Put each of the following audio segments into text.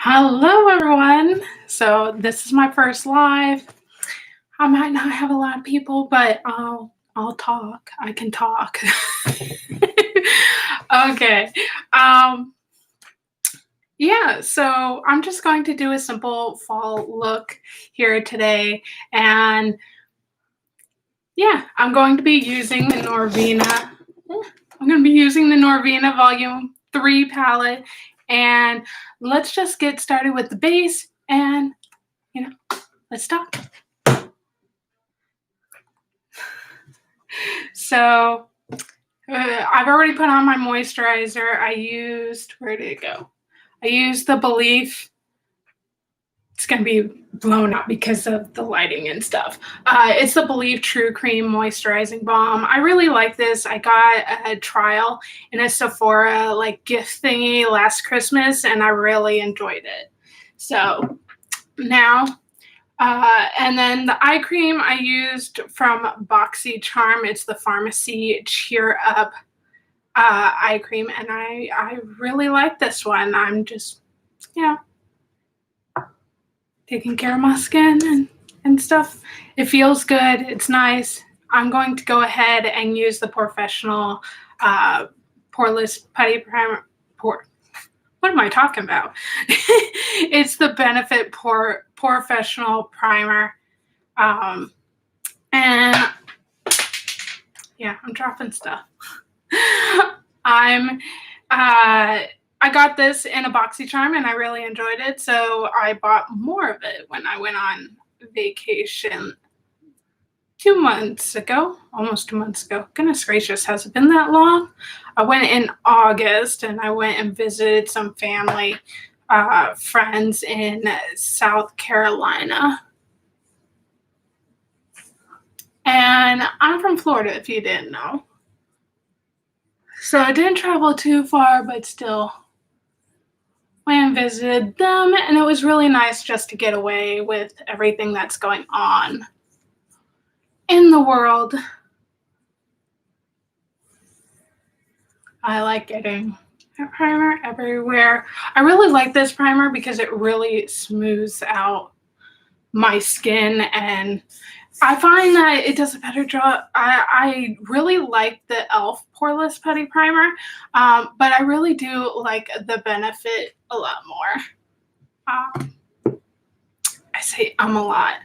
Hello, everyone. So this is my first live. I might not have a lot of people, but I'll talk. I can talk. Okay. Um, yeah. So I'm just going to do a simple fall look here today, and yeah, I'm going to be using the Norvina. I'm going to be using the Norvina Volume 3 palette, and let's just get started with the base and let's talk. So I've already put on my moisturizer. Where did it go? I used the Belief. It's going to be blown up because of the lighting and stuff. It's the Belief True Cream Moisturizing Balm. I really like this. I got a trial in a Sephora gift thingy last Christmas, and I really enjoyed it. So now and then the eye cream I used from BoxyCharm. It's the Pharmacy Cheer Up eye cream, and I really like this one. I'm just, taking care of my skin and stuff. It feels good. It's nice. I'm going to go ahead and use the Professional Poreless Putty Primer. What am I talking about? It's the Benefit Professional Primer. And yeah, I'm dropping stuff. I got this in a BoxyCharm and I really enjoyed it, so I bought more of it when I went on vacation 2 months ago, almost 2 months ago. Goodness gracious, has it been that long? I went in August and I went and visited some family friends in South Carolina. And I'm from Florida, if you didn't know. So I didn't travel too far, but still went and visited them, and it was really nice just to get away with everything that's going on in the world. I like getting a primer everywhere. I really like this primer because it really smooths out my skin, and I find that it does a better job. I really like the e.l.f. Poreless Putty Primer, but I really do like the Benefit a lot more. I say a lot.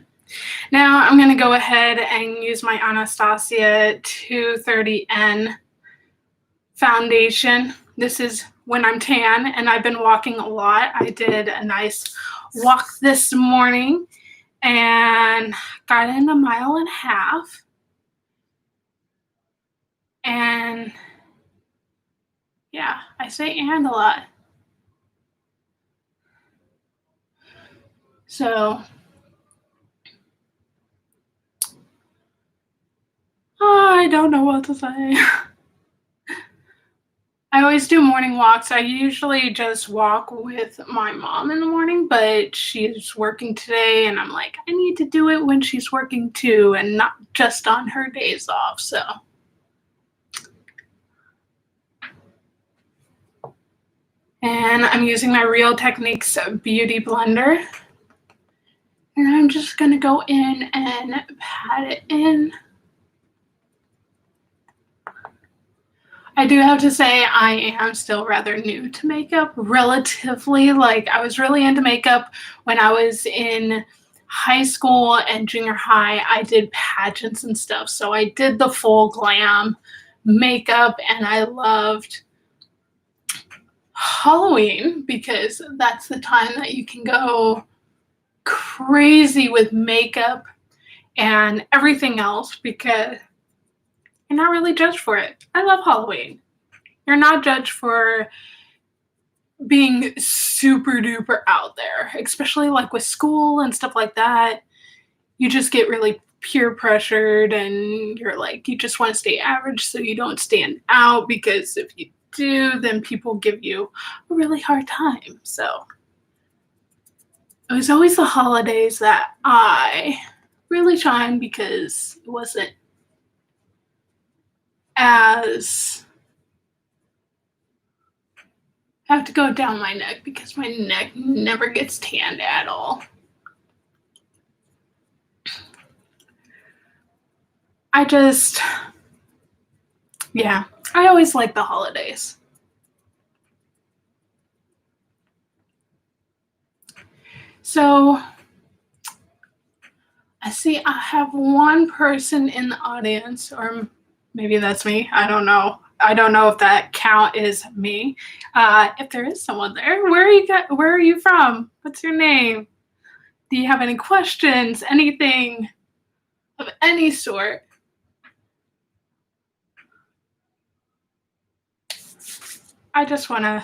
Now I'm going to go ahead and use my Anastasia 230N foundation. This is when I'm tan and I've been walking a lot. I did a nice walk this morning and got in 1.5 miles. And yeah, I say and a lot. So I don't know what to say. I always do morning walks. I usually just walk with my mom in the morning, but she's working today, and I'm like, I need to do it when she's working too, and not just on her days off. So and I'm using my Real Techniques Beauty Blender. And I'm just going to go in and pat it in. I do have to say I am still rather new to makeup, relatively. I was really into makeup when I was in high school and junior high. I did pageants and stuff, so I did the full glam makeup, and I loved Halloween because that's the time that you can go crazy with makeup and everything else because you're not really judged for it. I love Halloween. You're not judged for being super duper out there, especially with school and stuff like that. You just get really peer pressured and you're you just want to stay average so you don't stand out, because if you do, then people give you a really hard time. So it was always the holidays that I really shined because it wasn't as I have to go down my neck because my neck never gets tanned at all. Yeah, I always like the holidays. So I see I have one person in the audience, or maybe that's me. I don't know. I don't know if that count is me. If there is someone there, where are you from? What's your name? Do you have any questions? Anything of any sort? I just want to,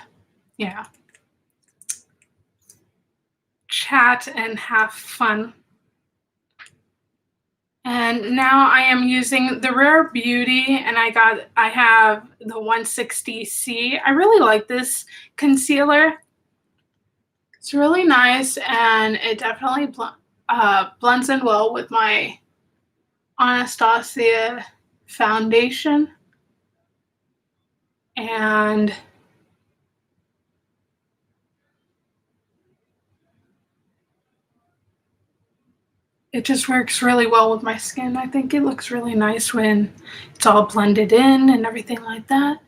chat and have fun. And now I am using the Rare Beauty, and I have the 160C. I really like this concealer. It's really nice, and it definitely blends in well with my Anastasia foundation. And it just works really well with my skin. I think it looks really nice when it's all blended in and everything like that.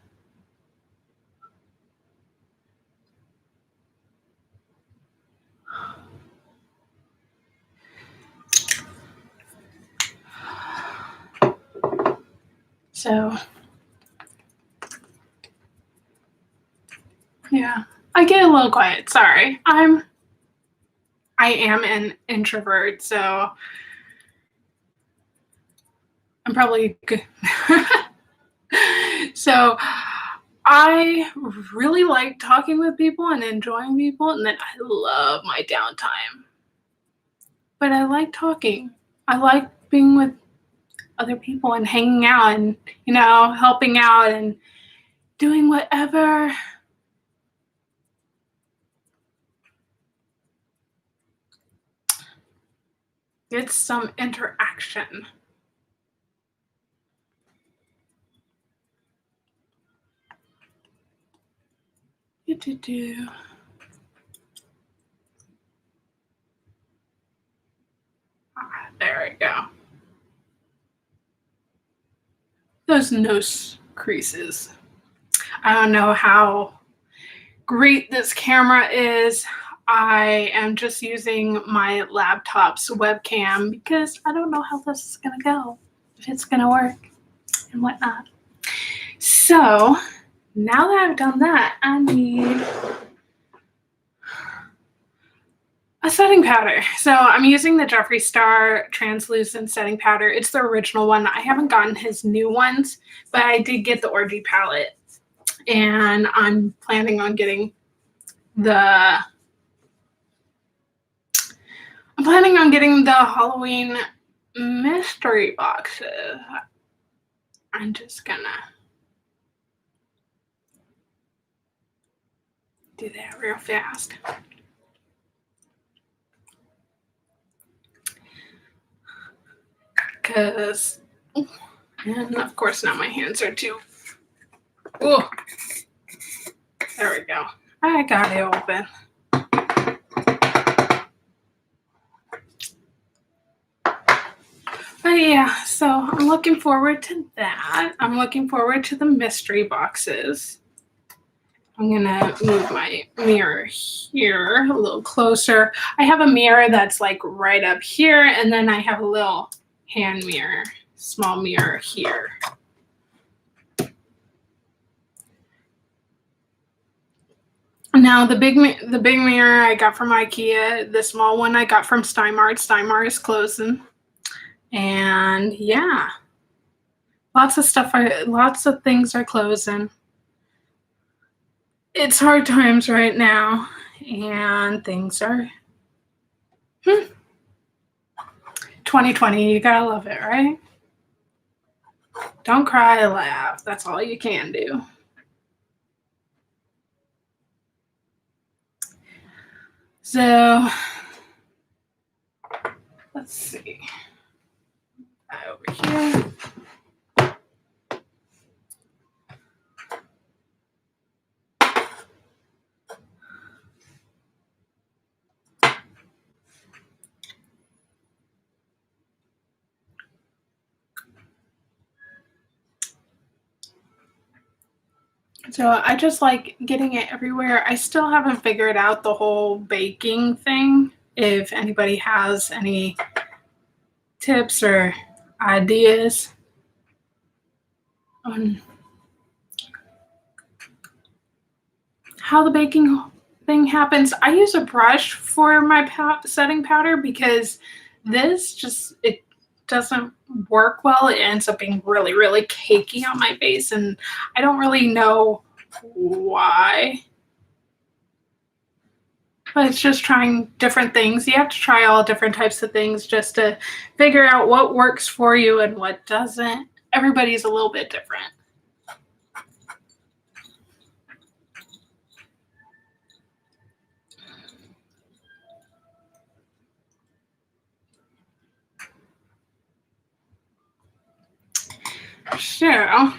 So, yeah, I get a little quiet. Sorry. I am an introvert, so I'm probably good. So I really like talking with people and enjoying people, and then I love my downtime. But I like talking. I like being with other people and hanging out and, helping out and doing whatever. It's some interaction. There we go. Those nose creases. I don't know how great this camera is. I am just using my laptop's webcam because I don't know how this is going to go, if it's going to work and whatnot. So now that I've done that, I need a setting powder. So I'm using the Jeffree Star translucent setting powder. It's the original one. I haven't gotten his new ones, but I did get the Orgy palette. And I'm planning on getting the Halloween mystery boxes. I'm just gonna do that real fast. And of course now my hands are too. Oh, there we go. I got it open. But yeah, so I'm looking forward to that. I'm looking forward to the mystery boxes. I'm gonna move my mirror here a little closer. I have a mirror that's like right up here, and then I have a little hand mirror, small mirror here. Now the big mirror I got from IKEA. The small one I got from Steinmart. Steinmart is closing, and yeah, lots of things are closing. It's hard times right now, and things are 2020. You gotta love it, right? Don't cry, laugh. That's all you can do. So let's see. Over here. So I just like getting it everywhere. I still haven't figured out the whole baking thing. If anybody has any tips or ideas on how the baking thing happens. I use a brush for my setting powder because this just, it doesn't work well. It ends up being really, really cakey on my face, and I don't really know why. But it's just trying different things. You have to try all different types of things just to figure out what works for you and what doesn't. Everybody's a little bit different. So, I'm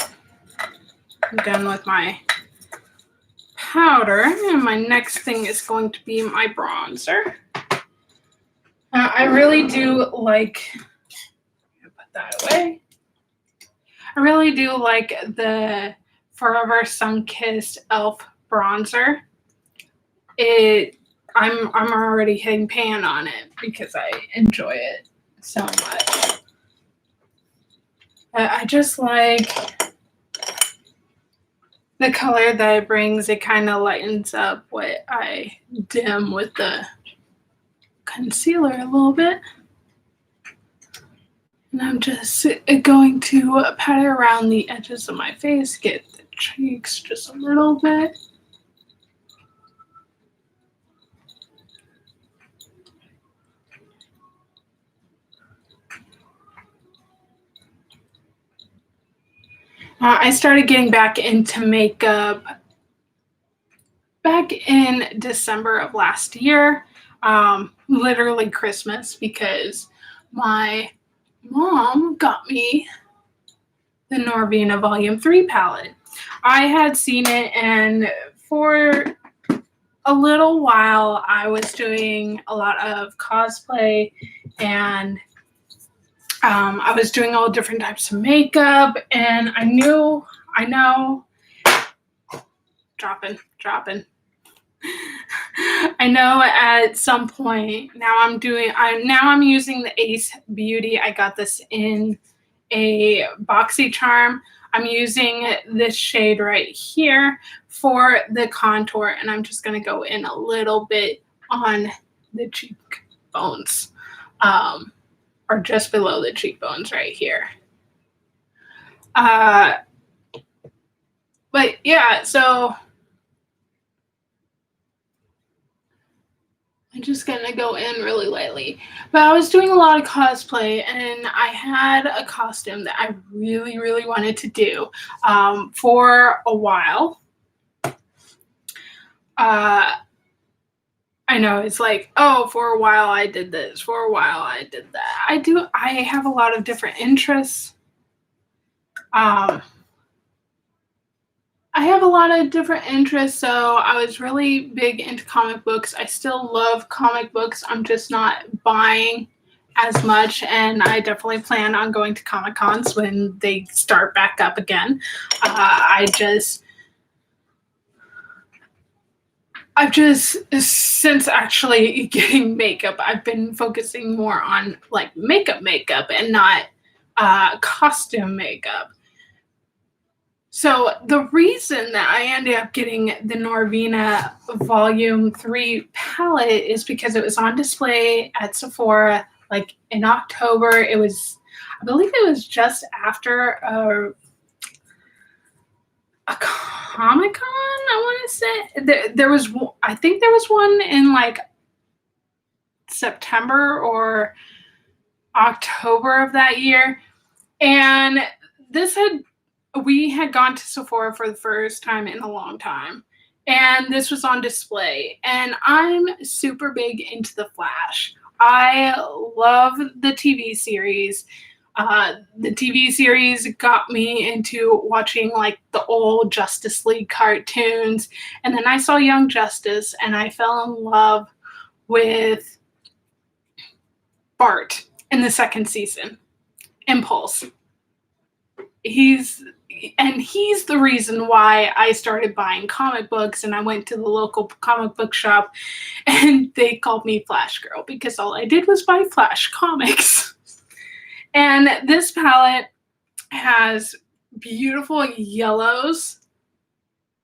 done with my powder, and my next thing is going to be my bronzer. I really do like, put that away. I really do like the Forever Sunkissed Elf bronzer. I'm already hitting pan on it because I enjoy it so much. I just like the color that it brings. It kind of lightens up what I dim with the concealer a little bit. And I'm just going to pat it around the edges of my face, get the cheeks just a little bit. I started getting back into makeup back in December of last year, literally Christmas, because my mom got me the Norvina Volume 3 palette. I had seen it, and for a little while I was doing a lot of cosplay, and I was doing all different types of makeup, and I know, dropping. I know at some point now I'm using the Ace Beauty. I got this in a boxy charm. I'm using this shade right here for the contour, and I'm just going to go in a little bit on the cheekbones, or just below the cheekbones right here. But yeah, so I'm just gonna go in really lightly. But I was doing a lot of cosplay, and I had a costume that I really, really wanted to do for a while. I know it's like, oh, for a while I did this, for a while I did that. I have a lot of different interests. I have a lot of different interests, so I was really big into comic books. I still love comic books. I'm just not buying as much, and I definitely plan on going to Comic-Cons when they start back up again. I've just, since actually getting makeup, I've been focusing more on like makeup and not costume makeup. So the reason that I ended up getting the Norvina Volume 3 palette is because it was on display at Sephora like in October. I believe it was just after a Comic-Con, I want to say. I think there was one in like September or October of that year. And we had gone to Sephora for the first time in a long time, and this was on display. And I'm super big into The Flash. I love the TV series. The TV series got me into watching like the old Justice League cartoons, and then I saw Young Justice, and I fell in love with Bart in the second season. Impulse. He's and he's the reason why I started buying comic books, and I went to the local comic book shop and they called me Flash Girl because all I did was buy Flash comics. And this palette has beautiful yellows.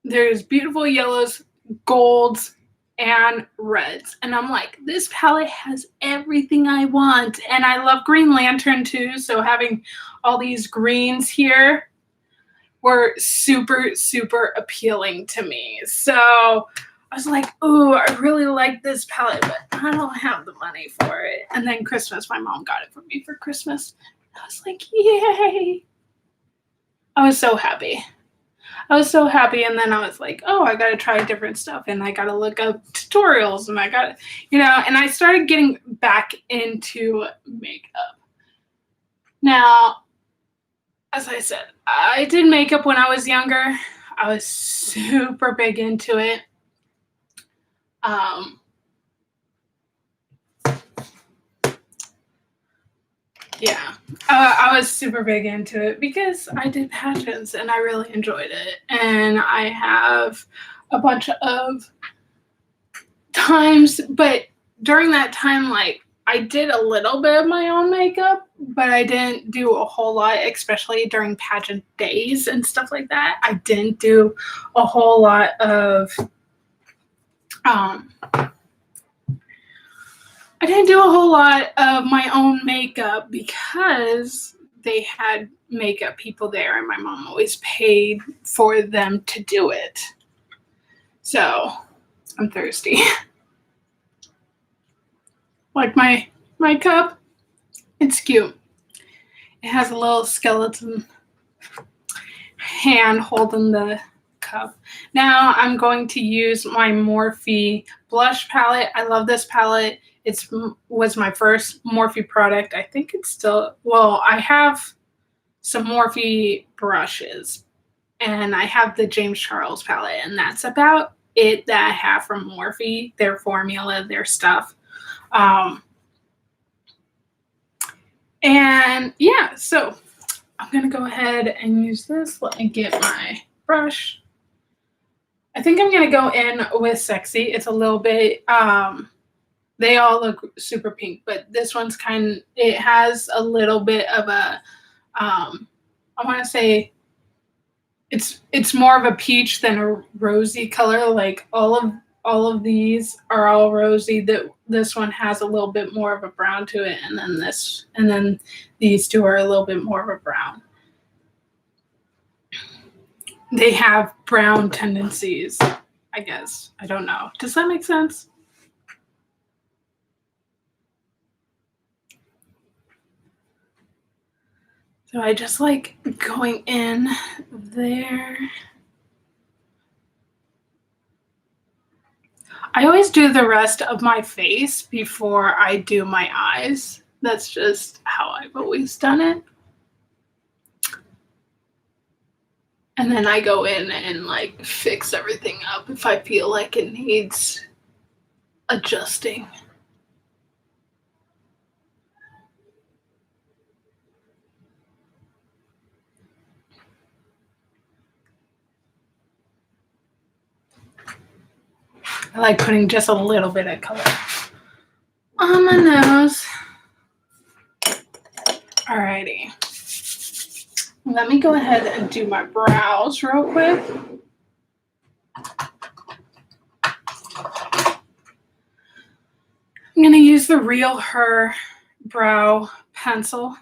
There's beautiful yellows, golds, and reds. And I'm like, this palette has everything I want. And I love Green Lantern too, so having all these greens here were super, super appealing to me. So I was like, ooh, I really like this palette, but I don't have the money for it. And then Christmas, my mom got it for me for Christmas. I was like, yay. I was so happy. I was so happy. And then I was like, oh, I got to try different stuff. And I got to look up tutorials. And I got, and I started getting back into makeup. Now, as I said, I did makeup when I was younger. I was super big into it. Yeah, I was super big into it because I did pageants and I really enjoyed it. And I have a bunch of times, but during that time, like, I did a little bit of my own makeup, but I didn't do a whole lot, especially during pageant days and stuff like that. I didn't do a whole lot of my own makeup because they had makeup people there and my mom always paid for them to do it. So I'm thirsty. Like my cup, it's cute. It has a little skeleton hand holding the cup. Now I'm going to use my Morphe blush palette. I love this palette. It was my first Morphe product. I think it's still, well, I have some Morphe brushes and I have the James Charles palette, and that's about it that I have from Morphe, their formula, their stuff. And yeah, so I'm going to go ahead and use this. Let me get my brush. I think I'm going to go in with Sexy. It's a little bit, they all look super pink, but this one's it has a little bit of a, I want to say it's more of a peach than a rosy color. Like all of these are all rosy. This one has a little bit more of a brown to it, and then these two are a little bit more of a brown. They have brown tendencies, I guess. I don't know. Does that make sense? So I just like going in there. I always do the rest of my face before I do my eyes. That's just how I've always done it. And then I go in and like fix everything up if I feel like it needs adjusting. I like putting just a little bit of color on my nose. Alrighty. Let me go ahead and do my brows real quick. I'm going to use the Real Her brow pencil.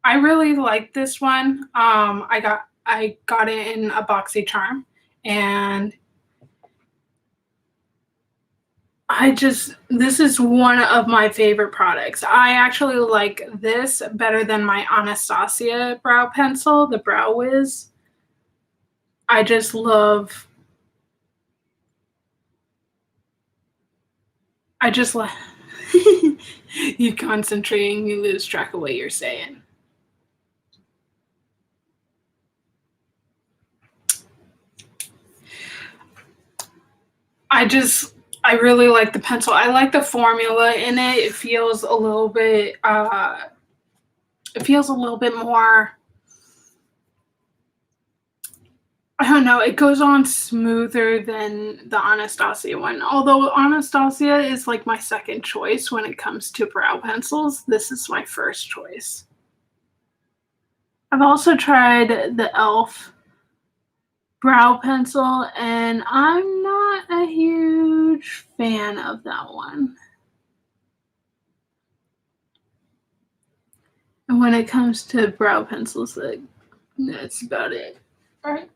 I really like this one. I got it in a BoxyCharm, and this is one of my favorite products. I actually like this better than my Anastasia brow pencil, the Brow Wiz. I just love you concentrating, you lose track of what you're saying. I really like the pencil. I like the formula in it. It feels a little bit more I don't know, it goes on smoother than the Anastasia one. Although Anastasia is like my second choice when it comes to brow pencils, this is my first choice. I've also tried the e.l.f. brow pencil, and I'm not a huge fan of that one. And when it comes to brow pencils, that's about it. All right.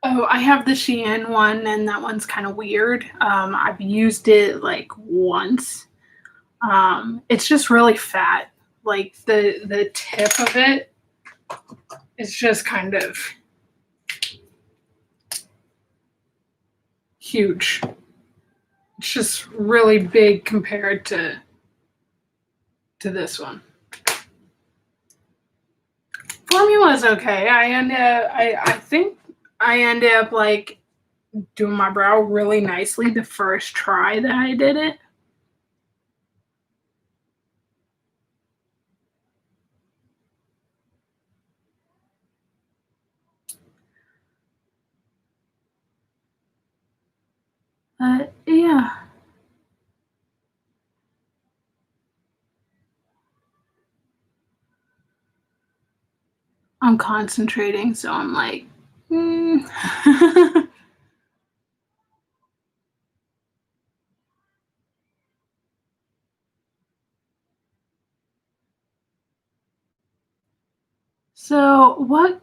Oh, I have the Shein one, and that one's kind of weird. I've used it like once. It's just really fat. Like the tip of it is just kind of huge. It's just really big compared to this one. Formula is okay. I think I ended up like doing my brow really nicely the first try that I did it. But yeah. I'm concentrating, so I'm like, So, what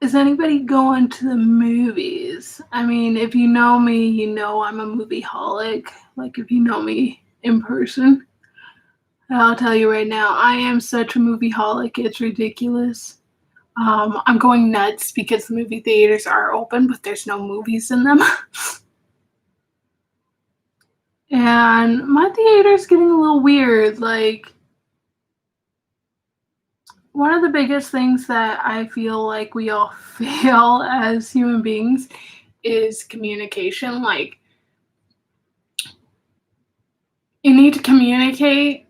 is anybody going to the movies? I mean, if you know me, you know I'm a movie holic. Like, if you know me in person, I'll tell you right now, I am such a movie holic. It's ridiculous. I'm going nuts because the movie theaters are open, but there's no movies in them. And my theater's getting a little weird. Like, one of the biggest things that I feel like we all fail as human beings is communication. Like, you need to communicate.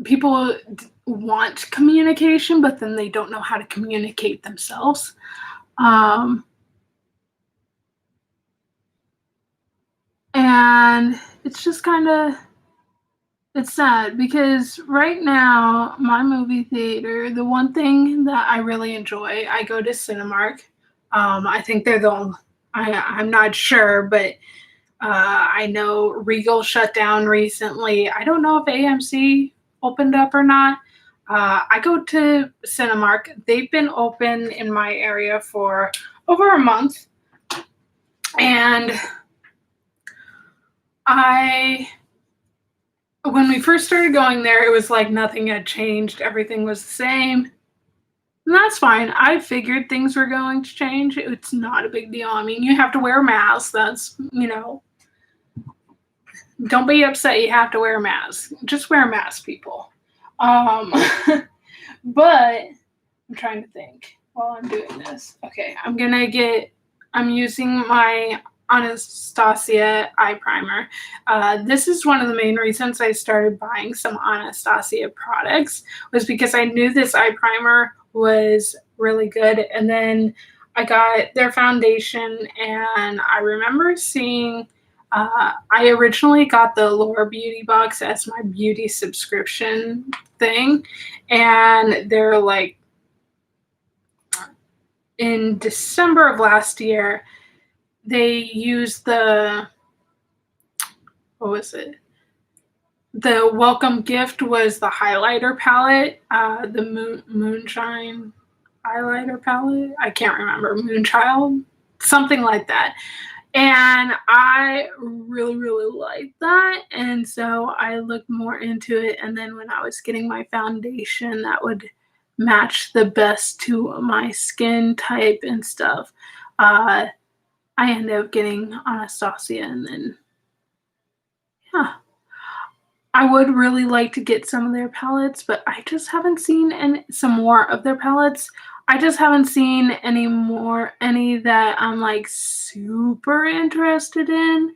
People want communication, but then they don't know how to communicate themselves. And it's just kind of, it's sad because right now, my movie theater, the one thing that I really enjoy, I go to Cinemark. I think they're I'm not sure, but I know Regal shut down recently. I don't know if AMC opened up or not. I go to Cinemark. They've been open in my area for over a month. And when we first started going there, it was like nothing had changed. Everything was the same. And that's fine. I figured things were going to change. It's not a big deal. I mean, you have to wear a mask. That's, don't be upset you have to wear a mask. Just wear a mask, people. But I'm trying to think while I'm doing this. Okay, I'm using my Anastasia Eye Primer. This is one of the main reasons I started buying some Anastasia products, was because I knew this eye primer was really good. And then I got their foundation, and I remember seeing, I originally got the Laura Beauty box as my beauty subscription thing, and they're like, in December of last year, they used what was it? The welcome gift was the highlighter palette, the Moonshine highlighter palette. I can't remember, Moonchild, something like that. And I really, really liked that. And so I looked more into it. And then when I was getting my foundation that would match the best to my skin type and stuff, I ended up getting Anastasia. And then, yeah. I would really like to get some of their palettes, but I just haven't seen some more of their palettes. I just haven't seen any that I'm like super interested in.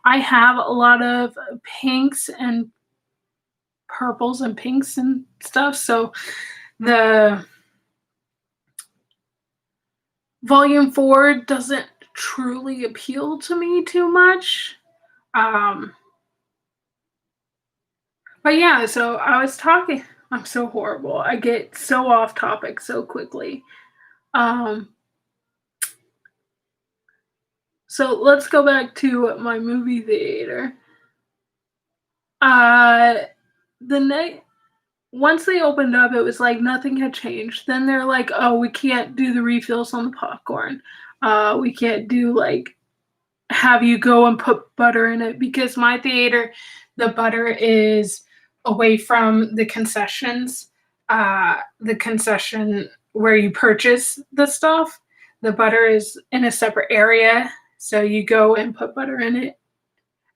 I have a lot of pinks and purples and pinks and stuff. So the Volume 4 doesn't truly appeal to me too much. But yeah, so I was talking. I'm so horrible. I get so off topic so quickly. So let's go back to my movie theater. Once they opened up, it was like nothing had changed. Then they're like, oh, we can't do the refills on the popcorn. We can't do like have you go and put butter in it, because my theater, the butter is away from the concessions. The concession where you purchase the stuff, the butter is in a separate area. So you go and put butter in it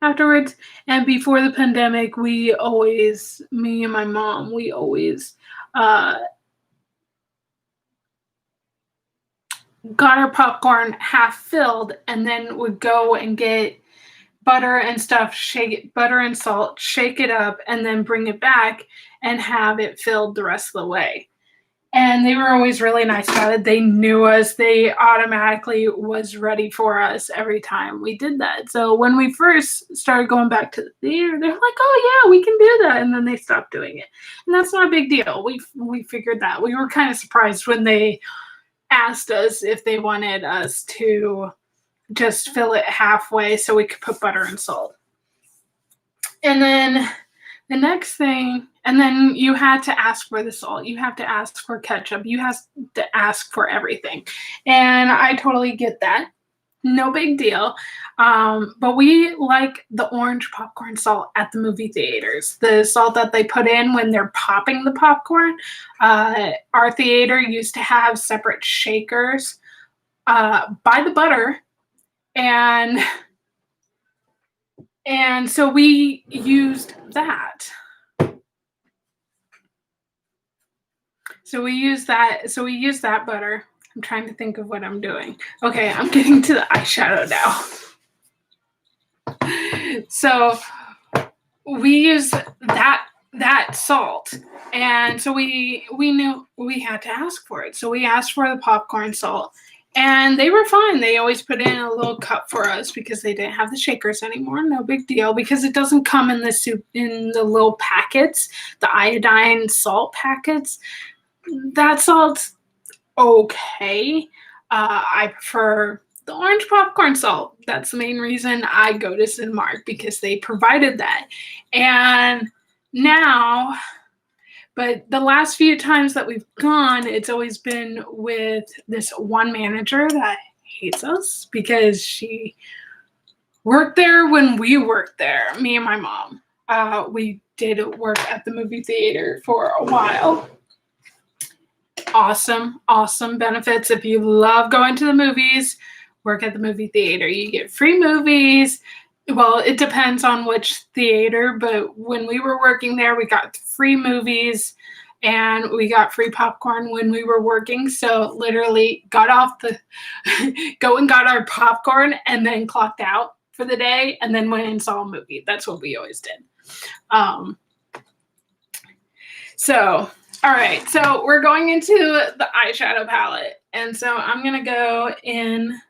afterwards. And before the pandemic, me and my mom, we always got our popcorn half filled and then would go and get butter and stuff, butter and salt, shake it up, and then bring it back and have it filled the rest of the way. And they were always really nice about it. They knew us. They automatically was ready for us every time we did that. So when we first started going back to the theater, they're like, oh yeah, we can do that. And then they stopped doing it. And that's not a big deal. We figured that. We were kind of surprised when they asked us if they wanted us to just fill it halfway so we could put butter and salt. And then the next thing, and then you had to ask for the salt. You have to ask for ketchup. You have to ask for everything. And I totally get that. No big deal. But we like the orange popcorn salt at the movie theaters. The salt that they put in when they're popping the popcorn. Our theater used to have separate shakers by the butter. And so we used that. So we use that butter. I'm trying to think of what I'm doing. Okay, I'm getting to the eyeshadow now. So we use that salt. And so we knew we had to ask for it. So we asked for the popcorn salt. And they were fine. They always put in a little cup for us because they didn't have the shakers anymore. No big deal, because it doesn't come in the little packets, the iodine salt packets. That salt's okay. I prefer the orange popcorn salt. That's the main reason I go to Cinemark, because they provided that. And now, but the last few times that we've gone, it's always been with this one manager that hates us because she worked there when we worked there, me and my mom. We did work at the movie theater for a while. Awesome benefits. If you love going to the movies, work at the movie theater. You get free movies. Well, it depends on which theater, but when we were working there, we got free movies and we got free popcorn when we were working. So literally got our popcorn and then clocked out for the day and then went and saw a movie. That's what we always did. All right, so we're going into the eyeshadow palette. And so I'm going to go in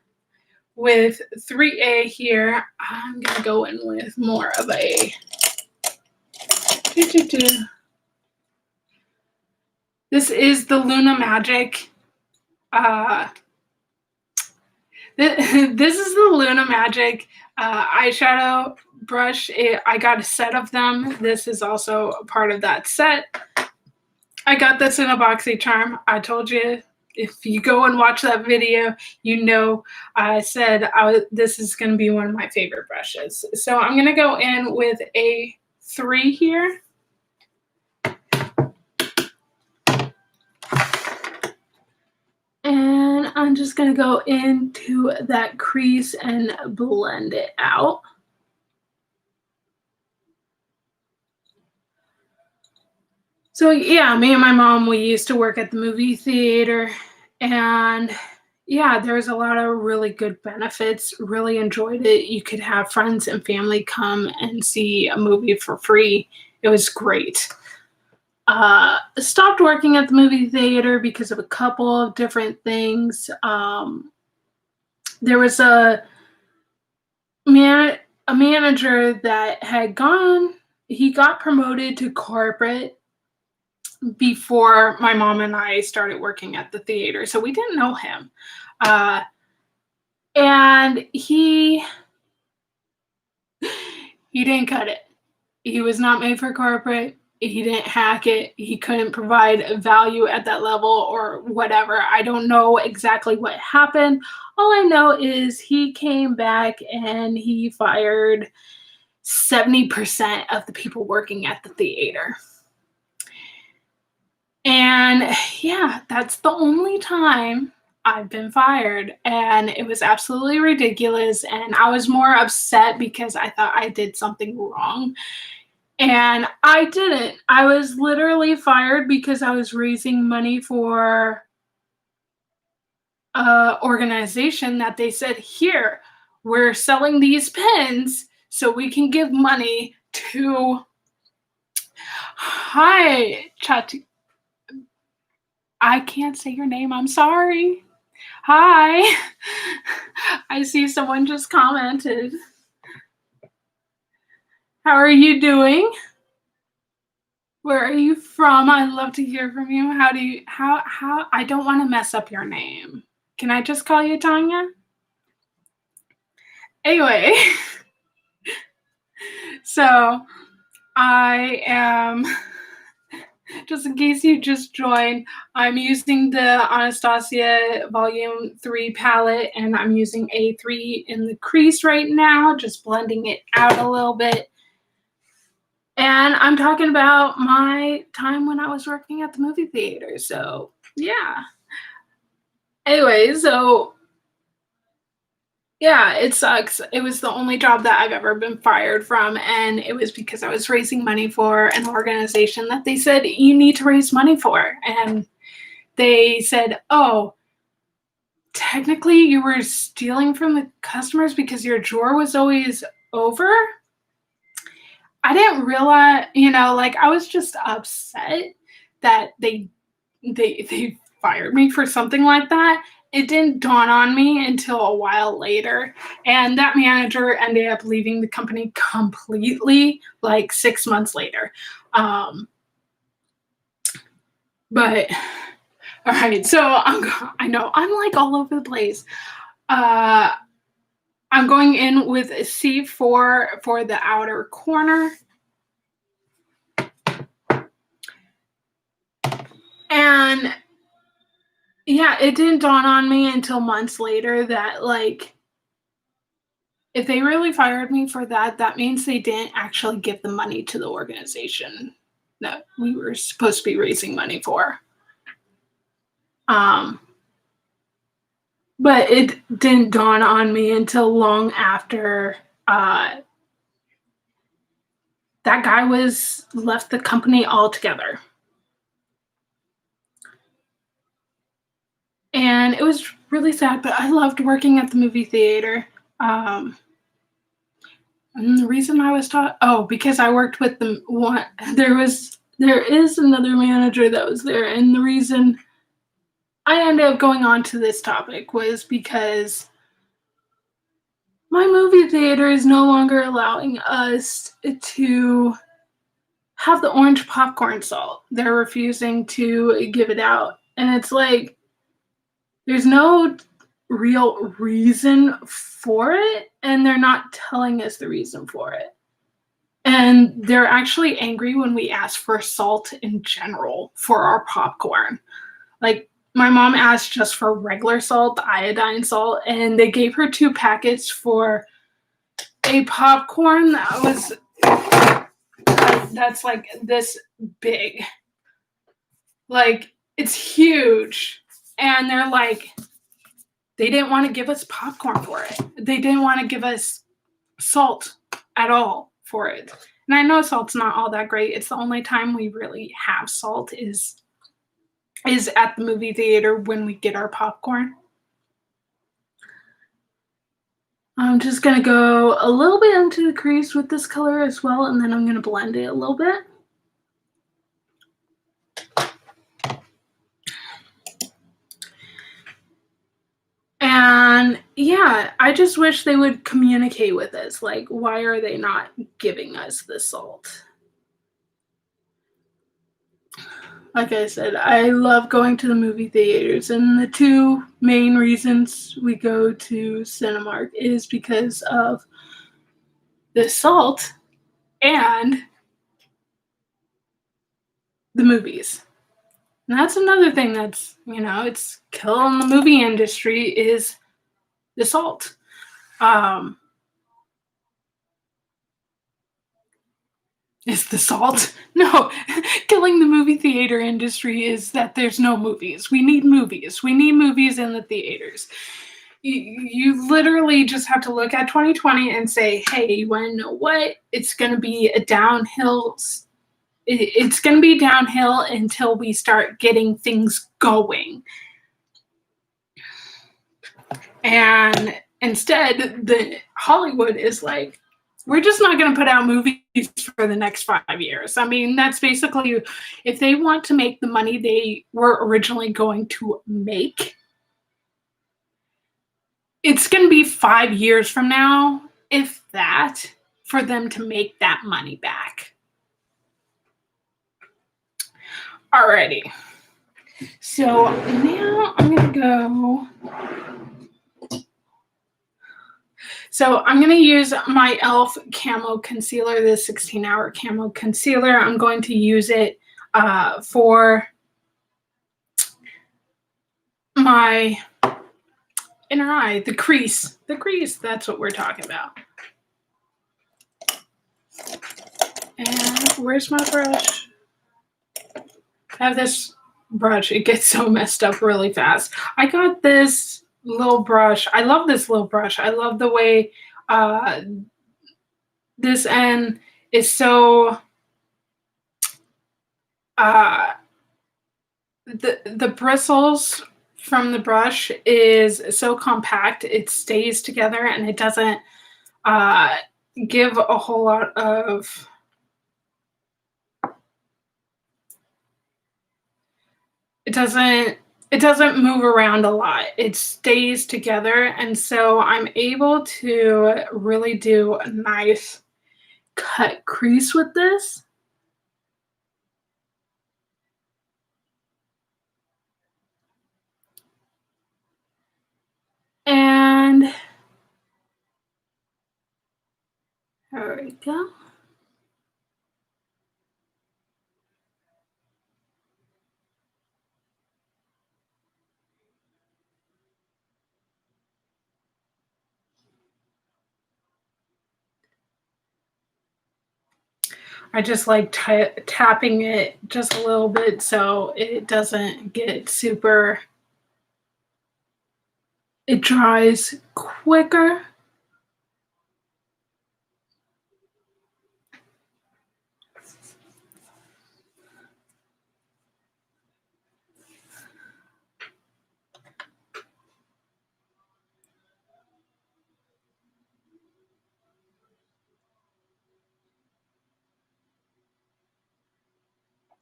with 3A here. I'm going to go in with more of a... This is the Luna Magic. This is the Luna Magic eyeshadow brush. I got a set of them. This is also a part of that set. I got this in a BoxyCharm. I told you, if you go and watch that video, you know I said this is going to be one of my favorite brushes. So I'm going to go in with a 3 here. And I'm just going to go into that crease and blend it out. So yeah, me and my mom, we used to work at the movie theater, and yeah, there's a lot of really good benefits. Really enjoyed it. You could have friends and family come and see a movie for free. It was great. stopped working at the movie theater because of a couple of different things. There was a manager that had he got promoted to corporate before my mom and I started working at the theater, so we didn't know him. And he didn't cut it. He was not made for corporate. He didn't hack it. He couldn't provide value at that level or whatever. I don't know exactly what happened. All I know is he came back and he fired 70% of the people working at the theater. And yeah, that's the only time I've been fired. And it was absolutely ridiculous. And I was more upset because I thought I did something wrong. And I didn't. I was literally fired because I was raising money for an organization that they said, here, we're selling these pens so we can give money to. Hi, Chati. I can't say your name. I'm sorry. Hi. I see someone just commented. How are you doing? Where are you from? I'd love to hear from you. How I don't want to mess up your name. Can I just call you Tanya? Anyway, so I am, just in case you just joined, I'm using the Anastasia Volume 3 palette, and I'm using A3 in the crease right now, just blending it out a little bit. And I'm talking about my time when I was working at the movie theater. So, yeah. Anyway, so, yeah, it sucks. It was the only job that I've ever been fired from. And it was because I was raising money for an organization that they said you need to raise money for. And they said, oh, technically you were stealing from the customers because your drawer was always over. I didn't realize, like, I was just upset that they fired me for something like that. It didn't dawn on me until a while later, and that manager ended up leaving the company completely, like 6 months later. But all right, so I know I'm like all over the place. I'm going in with a C4 for the outer corner. And yeah, it didn't dawn on me until months later that, like, if they really fired me for that, that means they didn't actually give the money to the organization that we were supposed to be raising money for. But it didn't dawn on me until long after that guy left the company altogether. And it was really sad, but I loved working at the movie theater. And the reason I was because I worked with there is another manager that was there, and the reason I ended up going on to this topic was because my movie theater is no longer allowing us to have the orange popcorn salt. They're refusing to give it out. And it's like, there's no real reason for it, and they're not telling us the reason for it. And they're actually angry when we ask for salt in general for our popcorn. Like, my mom asked just for regular salt, the iodine salt, and they gave her 2 packets for a popcorn that's like this big. Like, it's huge. And they're like, they didn't want to give us popcorn for it. They didn't want to give us salt at all for it. And I know salt's not all that great. It's the only time we really have salt is at the movie theater when we get our popcorn. I'm just going to go a little bit into the crease with this color as well, and then I'm going to blend it a little bit. Yeah, I just wish they would communicate with us. Like, why are they not giving us the salt? Like I said, I love going to the movie theaters, and the two main reasons we go to Cinemark is because of the salt and the movies. And that's another thing that's, it's killing the movie industry is the salt. Um, is the salt? No, killing the movie theater industry is that there's no movies. We need movies. We need movies in the theaters. You literally just have to look at 2020 and say, hey, you want to know what? It's going to be a downhill. It's going to be downhill until we start getting things going. And instead, the Hollywood is like, we're just not going to put out movies for the next 5 years. I mean, that's basically, if they want to make the money they were originally going to make, it's going to be 5 years from now, if that, for them to make that money back. Alrighty. So now I'm going to go. So I'm going to use my e.l.f. Camo Concealer, this 16-hour Camo Concealer. I'm going to use it for my inner eye, the crease. The crease, that's what we're talking about. And where's my brush? I have this brush. It gets so messed up really fast. I got this little brush. I love this little brush. I love the way this end is so the bristles from the brush is so compact. It stays together and it doesn't give a whole lot of it doesn't move around a lot. It stays together, and so I'm able to really do a nice cut crease with this. And there we go. I just like tapping it just a little bit so it doesn't get super, it dries quicker.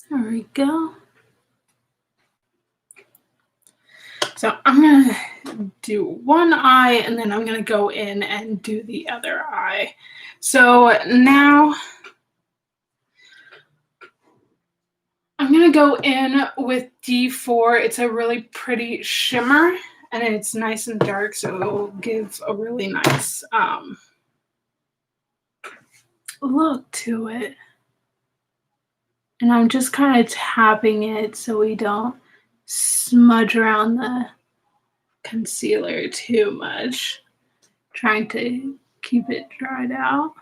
There we go. So I'm going to do one eye and then I'm going to go in and do the other eye. So now I'm going to go in with D4. It's a really pretty shimmer and it's nice and dark, so it will give a really nice look to it. And I'm just kind of tapping it so we don't smudge around the concealer too much. Trying to keep it dried out.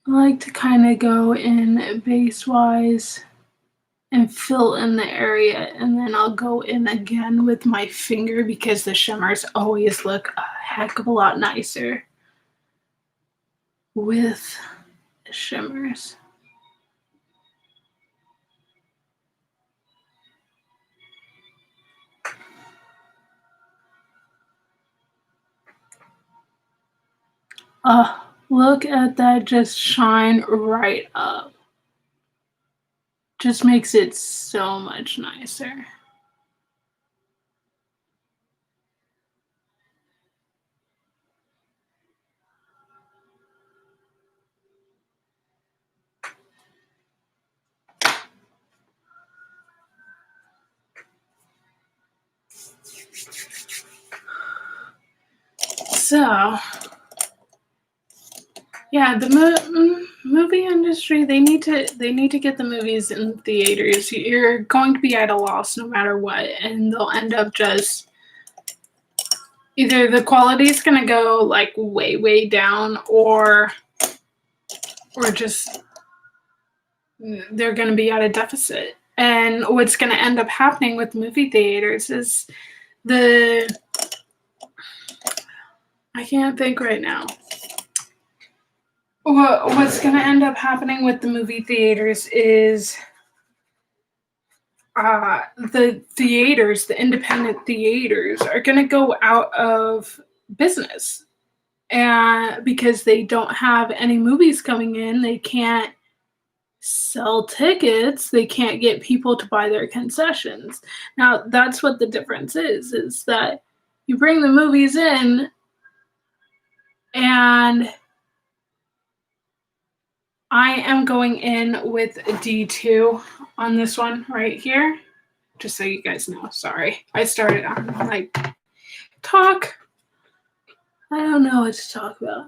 I like to kind of go in base-wise and fill in the area, and then I'll go in again with my finger because the shimmers always look a heck of a lot nicer with shimmers. Look at that just shine right up. Just makes it so much nicer. So, yeah, the movie industry, they need to get the movies in theaters. You're going to be at a loss no matter what, and they'll end up just either the quality is going to go like way down, or just they're going to be at a deficit. And what's going to end up happening with movie theaters is I can't think right now. What's going to end up happening with the movie theaters is the independent theaters are going to go out of business. And because they don't have any movies coming in, they can't sell tickets, they can't get people to buy their concessions. Now, that's what the difference is that you bring the movies in, and I am going in with a D2 on this one right here, just so you guys know. Sorry, I started on like talk. I don't know what to talk about.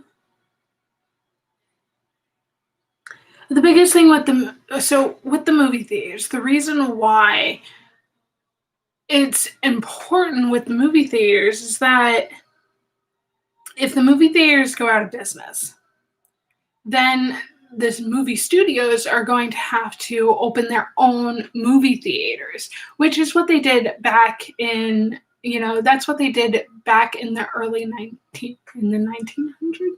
The biggest thing with the movie theaters, the reason why it's important with the movie theaters is that if the movie theaters go out of business, then the movie studios are going to have to open their own movie theaters, which is what they did back in, that's what they did back in the early 1900s.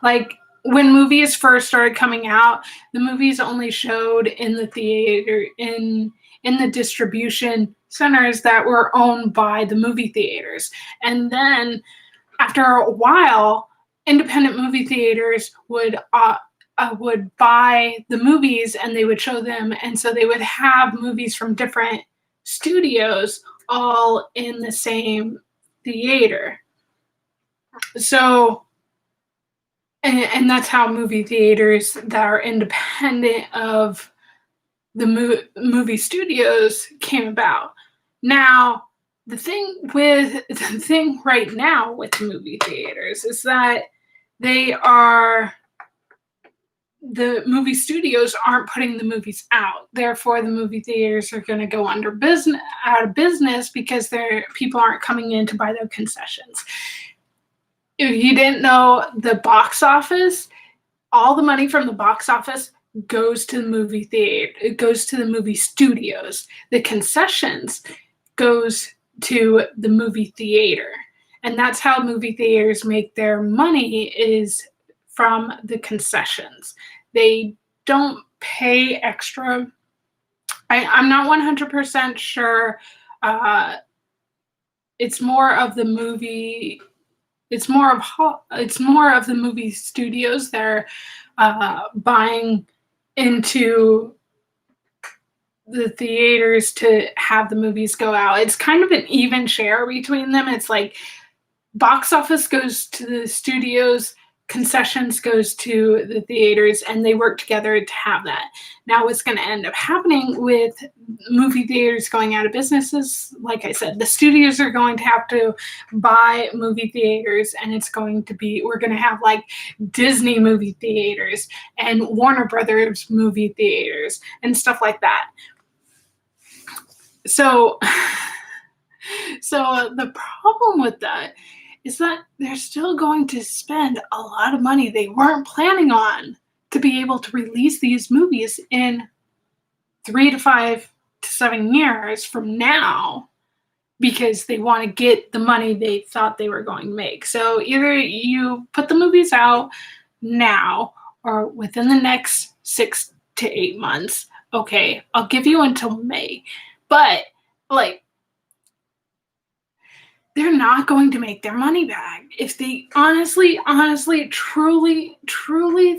Like, when movies first started coming out, the movies only showed in the theater, in the distribution centers that were owned by the movie theaters. And then after a while, independent movie theaters would buy the movies and they would show them. And so they would have movies from different studios all in the same theater. So, and that's how movie theaters that are independent of the movie studios came about. Now, the thing right now with movie theaters is that the movie studios aren't putting the movies out. Therefore, the movie theaters are going to go out of business because people aren't coming in to buy their concessions. If you didn't know, the box office, all the money from the box office goes to the movie theater. It goes to the movie studios. The concessions goes to the movie theater. And that's how movie theaters make their money, is from the concessions. They don't pay extra. I'm not 100% sure. It's more of the movie. It's more of the movie studios. They're buying into the theaters to have the movies go out. It's kind of an even share between them. It's like box office goes to the studios, concessions goes to the theaters, and they work together to have that. Now, what's going to end up happening with movie theaters going out of business is, like I said, the studios are going to have to buy movie theaters, and we're going to have like Disney movie theaters and Warner Brothers movie theaters and stuff like that. So the problem with that is that they're still going to spend a lot of money they weren't planning on to be able to release these movies in 3 to 5 to 7 years from now, because they want to get the money they thought they were going to make. So either you put the movies out now or within the next 6 to 8 months. Okay, I'll give you until May. But, like, they're not going to make their money back. If they honestly, truly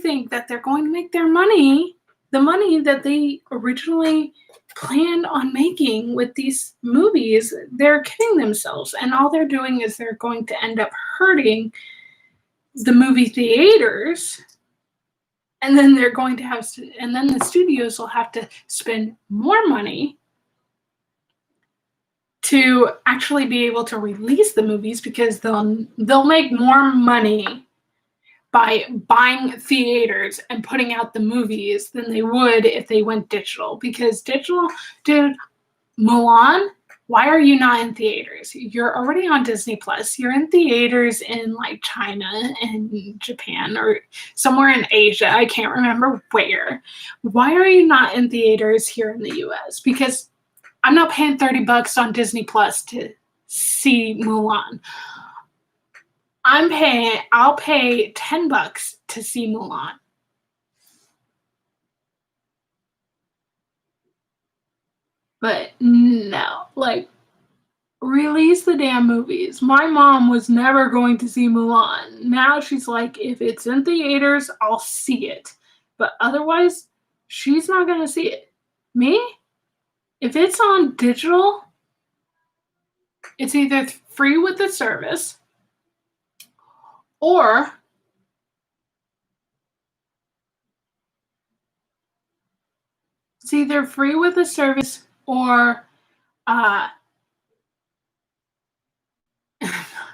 think that they're going to make their money, the money that they originally planned on making with these movies, they're kidding themselves. And all they're doing is they're going to end up hurting the movie theaters. And then they're going to have, and then the studios will have to spend more money to actually be able to release the movies, because they'll make more money by buying theaters and putting out the movies than they would if they went digital. Because digital, dude, Mulan, why are you not in theaters? You're already on Disney Plus. You're in theaters in like China and Japan or somewhere in Asia. I can't remember where. Why are you not in theaters here in the US? Because I'm not paying $30 on Disney Plus to see Mulan. I'll pay $10 to see Mulan. But no, like, release the damn movies. My mom was never going to see Mulan. Now she's like, if it's in theaters, I'll see it. But otherwise, she's not going to see it. Me? If it's on digital, it's either free with the service, or it's either free with the service, or God,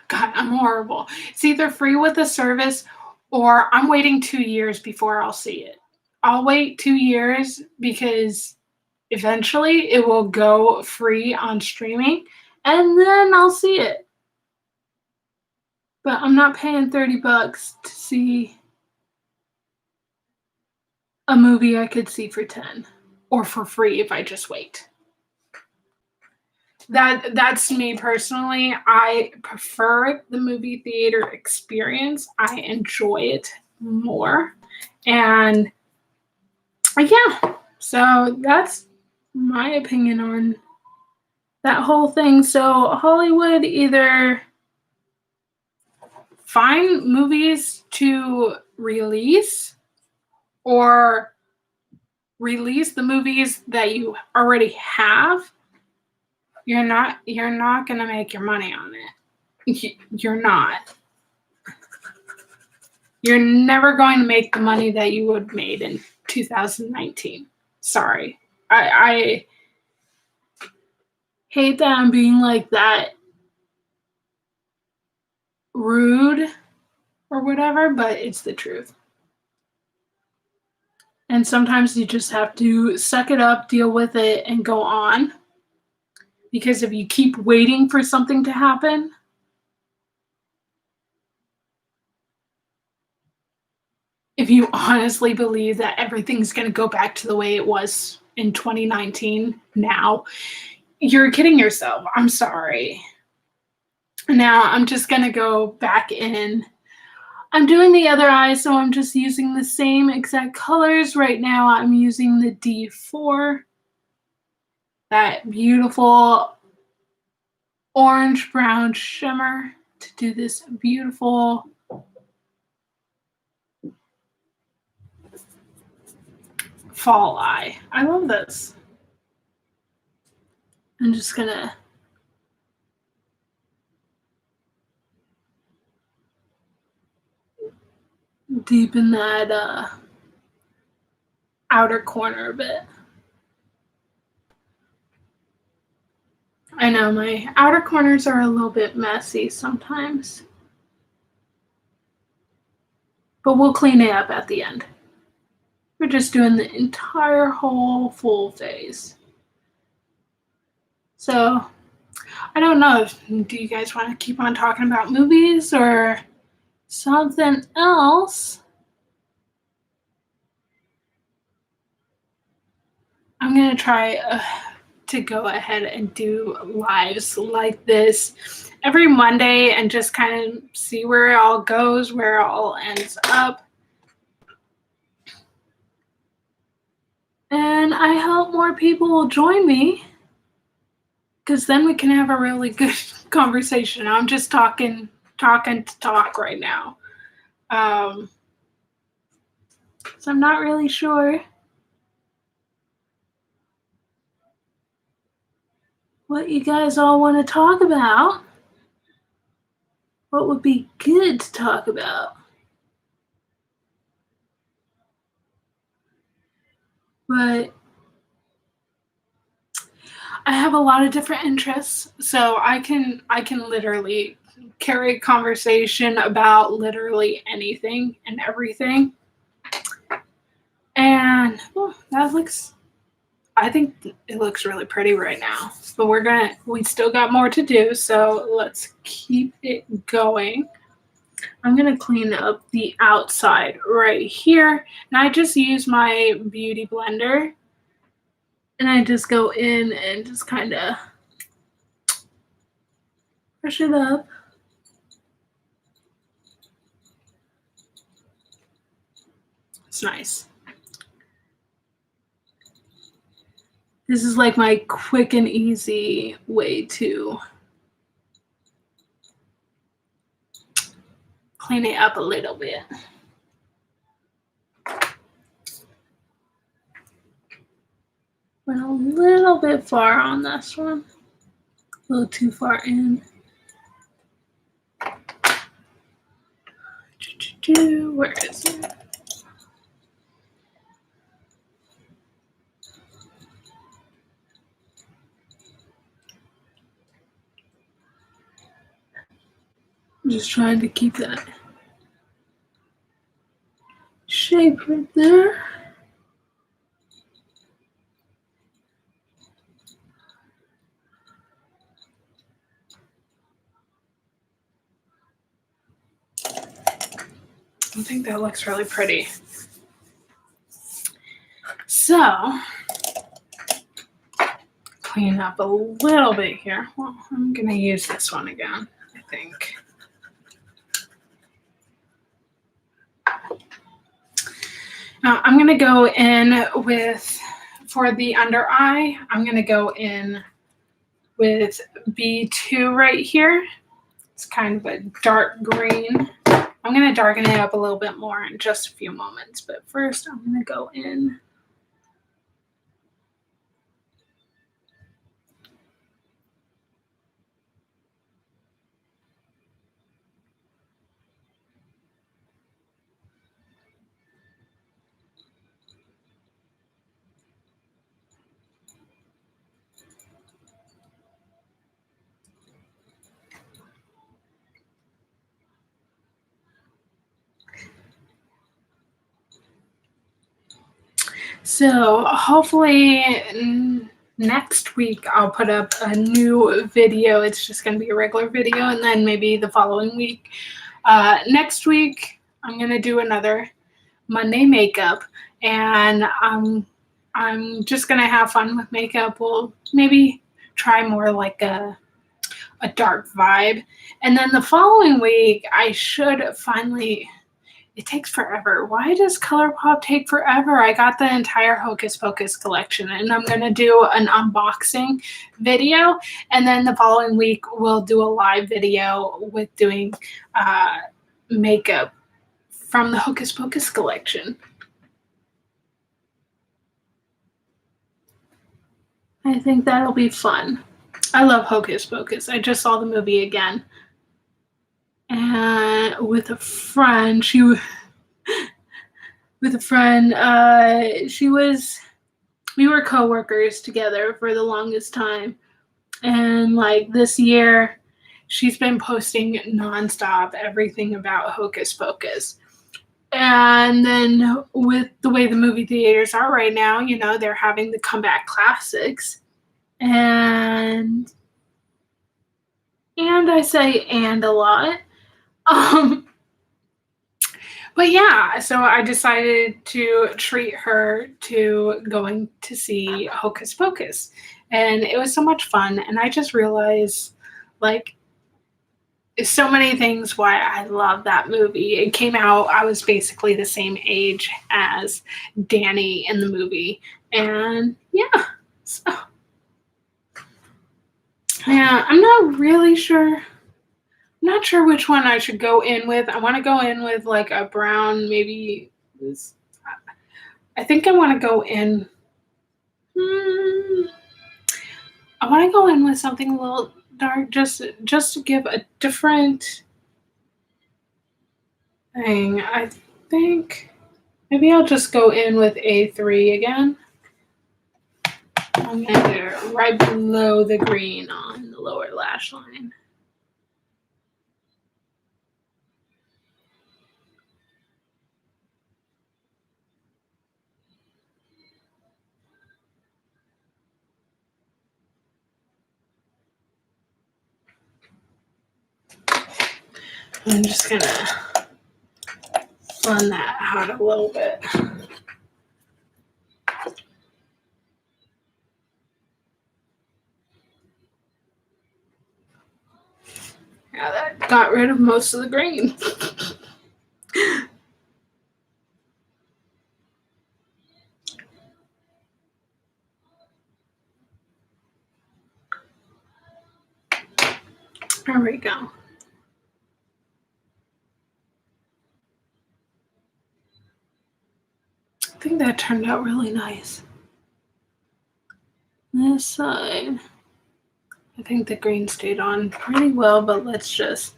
I'm horrible. It's either free with the service, or I'm waiting 2 years before I'll see it. I'll wait 2 years because eventually it will go free on streaming, and then I'll see it. But I'm not paying $30 to see a movie I could see for 10, or for free if I just wait. That's me personally. I prefer the movie theater experience. I enjoy it more. And yeah, so that's my opinion on that whole thing. So Hollywood either find movies to release, or release the movies that you already have. You're not going to make your money on it. You're not. You're never going to make the money that you would have made in 2019. Sorry. I hate that I'm being like that rude or whatever, but it's the truth. And sometimes you just have to suck it up, deal with it, and go on. Because if you keep waiting for something to happen, if you honestly believe that everything's going to go back to the way it was in 2019 now, you're kidding yourself. I'm sorry. Now I'm just going to go back in. I'm doing the other eye, so I'm just using the same exact colors. Right now I'm using the D4. That beautiful orange brown shimmer to do this beautiful fall eye. I love this. I'm just gonna deepen that outer corner a bit. I know my outer corners are a little bit messy sometimes, but we'll clean it up at the end. We're just doing the entire whole full face. So I don't know. Do you guys want to keep on talking about movies or something else? I'm going to try to go ahead and do lives like this every Monday and just kind of see where it all goes, where it all ends up. And I hope more people will join me because then we can have a really good conversation. I'm just talking to talk right now. So I'm not really sure what you guys all want to talk about. What would be good to talk about? But I have a lot of different interests, so I can literally carry a conversation about literally anything and everything. And I think it looks really pretty right now. But we still got more to do, so let's keep it going. I'm gonna clean up the outside right here. And I just use my beauty blender. And I just go in and just kind of brush it up. It's nice. This is like my quick and easy way to clean it up a little bit. Went a little bit far on this one. A little too far in. Where is it? I'm just trying to keep that shape right there. I think that looks really pretty. So, clean up a little bit here. Well, I'm going to use this one again, I think. Now, I'm going to go in for the under eye, I'm going to go in with B2 right here. It's kind of a dark green. I'm going to darken it up a little bit more in just a few moments, but first I'm going to go in. So hopefully next week I'll put up a new video. It's just going to be a regular video, and then maybe the following week. Next week I'm going to do another Monday makeup, and I'm just going to have fun with makeup. We'll maybe try more like a dark vibe. And then the following week I should finally... It takes forever. Why does ColourPop take forever? I got the entire Hocus Pocus collection, and I'm going to do an unboxing video. And then the following week, we'll do a live video with doing makeup from the Hocus Pocus collection. I think that'll be fun. I love Hocus Pocus. I just saw the movie again. And with a friend, we were co-workers together for the longest time. And like this year, she's been posting nonstop everything about Hocus Pocus. And then with the way the movie theaters are right now, you know, they're having the comeback classics. And I say and a lot. But yeah, so I decided to treat her to going to see Hocus Pocus. And it was so much fun. And I just realized, like, so many things why I love that movie. It came out, I was basically the same age as Danny in the movie. And yeah, so Yeah, I'm not really sure. I'm not sure which one I should go in with. I want to go in with like a brown, maybe this. I think I want to go in. I want to go in with something a little dark, just to give a different thing. I think maybe I'll just go in with A3 again. I'm gonna get it right below the green on the lower lash line. I'm just gonna blend that out a little bit. Yeah, that got rid of most of the green. There we go. I think that turned out really nice. This side, I think the green stayed on pretty well, but let's just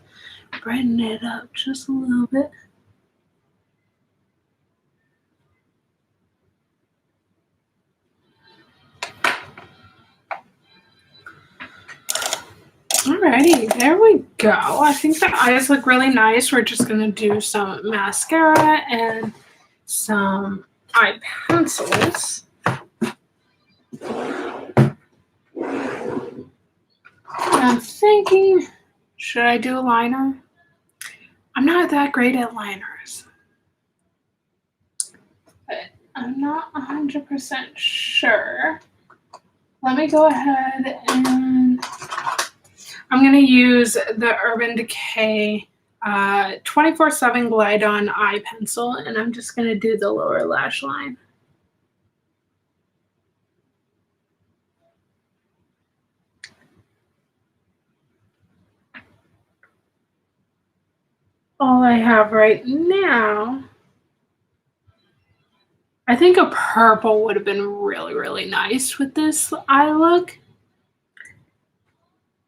brighten it up just a little bit. Alrighty, there we go. I think the eyes look really nice. We're just gonna do some mascara and some eye pencils. I'm thinking, should I do a liner? I'm not that great at liners, but I'm not 100% sure. Let me go ahead and I'm going to use the Urban Decay 24/7 Glide On Eye Pencil, and I'm just going to do the lower lash line. All I have right now, I think a purple would have been really, really nice with this eye look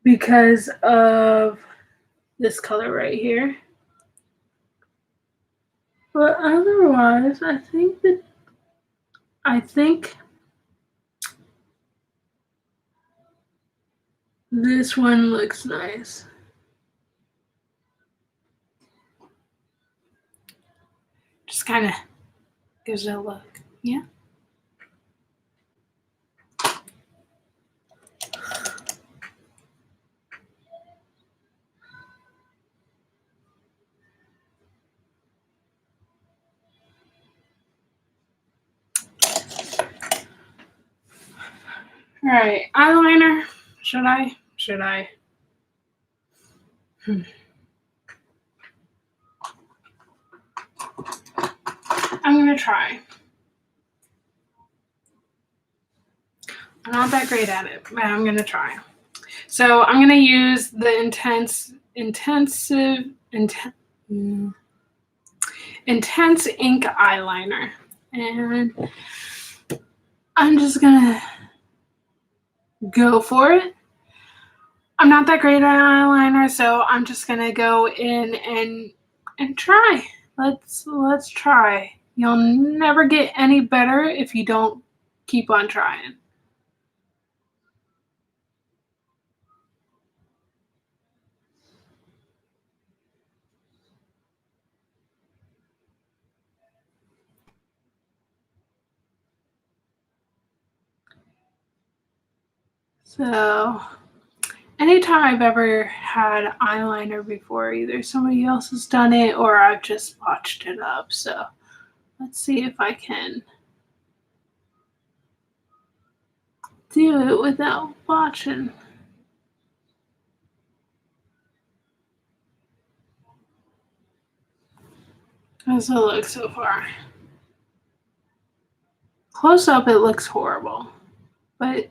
because of this color right here. But otherwise, I think this one looks nice. Just kind of gives it a look. Yeah. All right, eyeliner. Should I? I'm gonna try. I'm not that great at it, but I'm gonna try. So I'm gonna use the intense ink eyeliner, and I'm just gonna go for it. I'm not that great at eyeliner, so I'm just gonna go in and try. Let's try. You'll never get any better if you don't keep on trying. So anytime I've ever had eyeliner before, either somebody else has done it or I've just botched it up. So let's see if I can do it without botching. How's it look so far? Close up, it looks horrible, but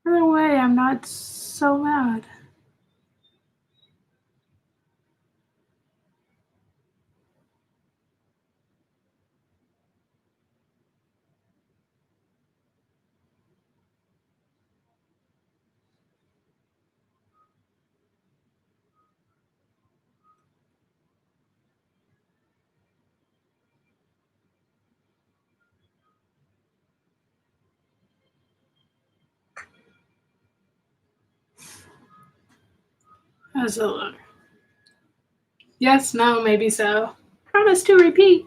Either way, I'm not so mad. How's it look? Yes, no, maybe so. Promise to repeat.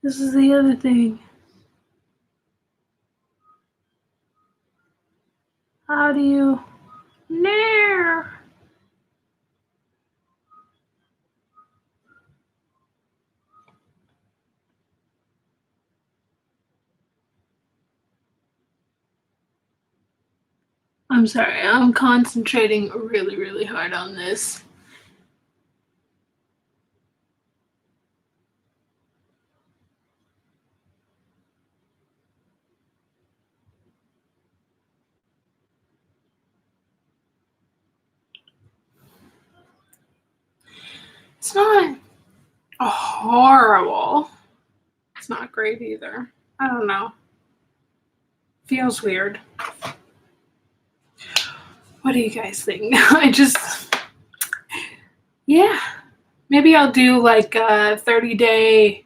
This is the other thing. How do you... Nair! I'm sorry, I'm concentrating really, really hard on this. It's not horrible. It's not great either. I don't know. Feels weird. What do you guys think? Yeah. Maybe I'll do like a 30-day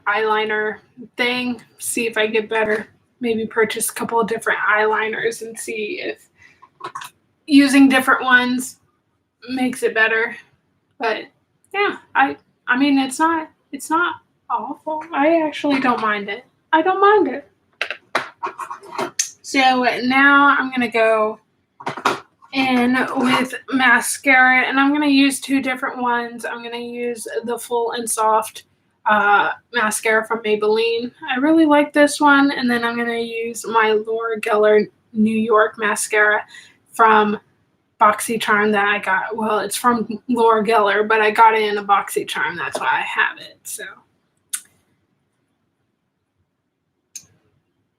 eyeliner thing, see if I get better. Maybe purchase a couple of different eyeliners and see if using different ones makes it better. But yeah, I mean it's not awful. I actually don't mind it. I don't mind it. So now I'm gonna go in with mascara, and I'm gonna use two different ones. I'm gonna use the Full and Soft mascara from Maybelline. I really like this one, and then I'm gonna use my Laura Geller New York mascara from BoxyCharm that I got. Well, it's from Laura Geller, but I got it in a BoxyCharm. That's why I have it. So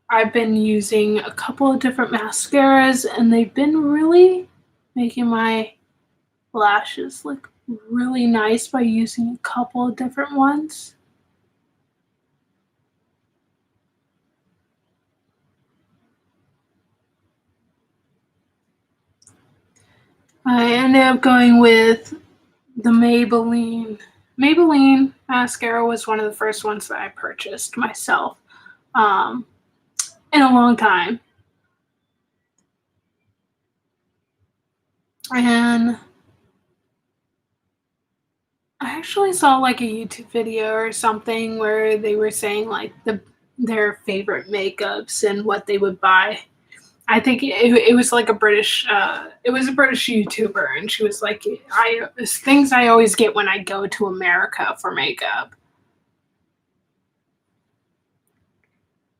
I've been using a couple of different mascaras, and they've been really making my lashes look really nice by using a couple of different ones. I ended up going with the Maybelline. Maybelline mascara was one of the first ones that I purchased myself in a long time. And I actually saw like a YouTube video or something where they were saying like their favorite makeups and what they would buy. I think it was like a British YouTuber, and she was like, it's things I always get when I go to America for makeup.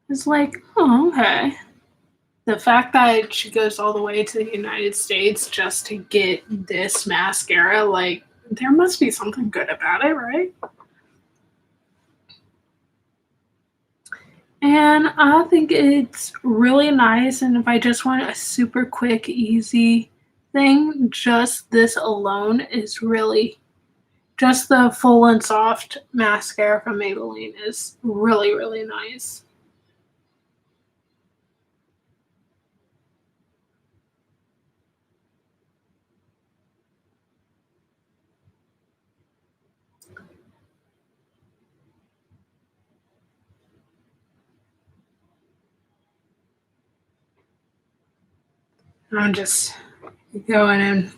It's like, oh, okay. The fact that she goes all the way to the United States just to get this mascara, like, there must be something good about it, right? And I think it's really nice. And if I just want a super quick, easy thing, just this alone is really, just the Full and Soft mascara from Maybelline is really, really nice. I'm just going and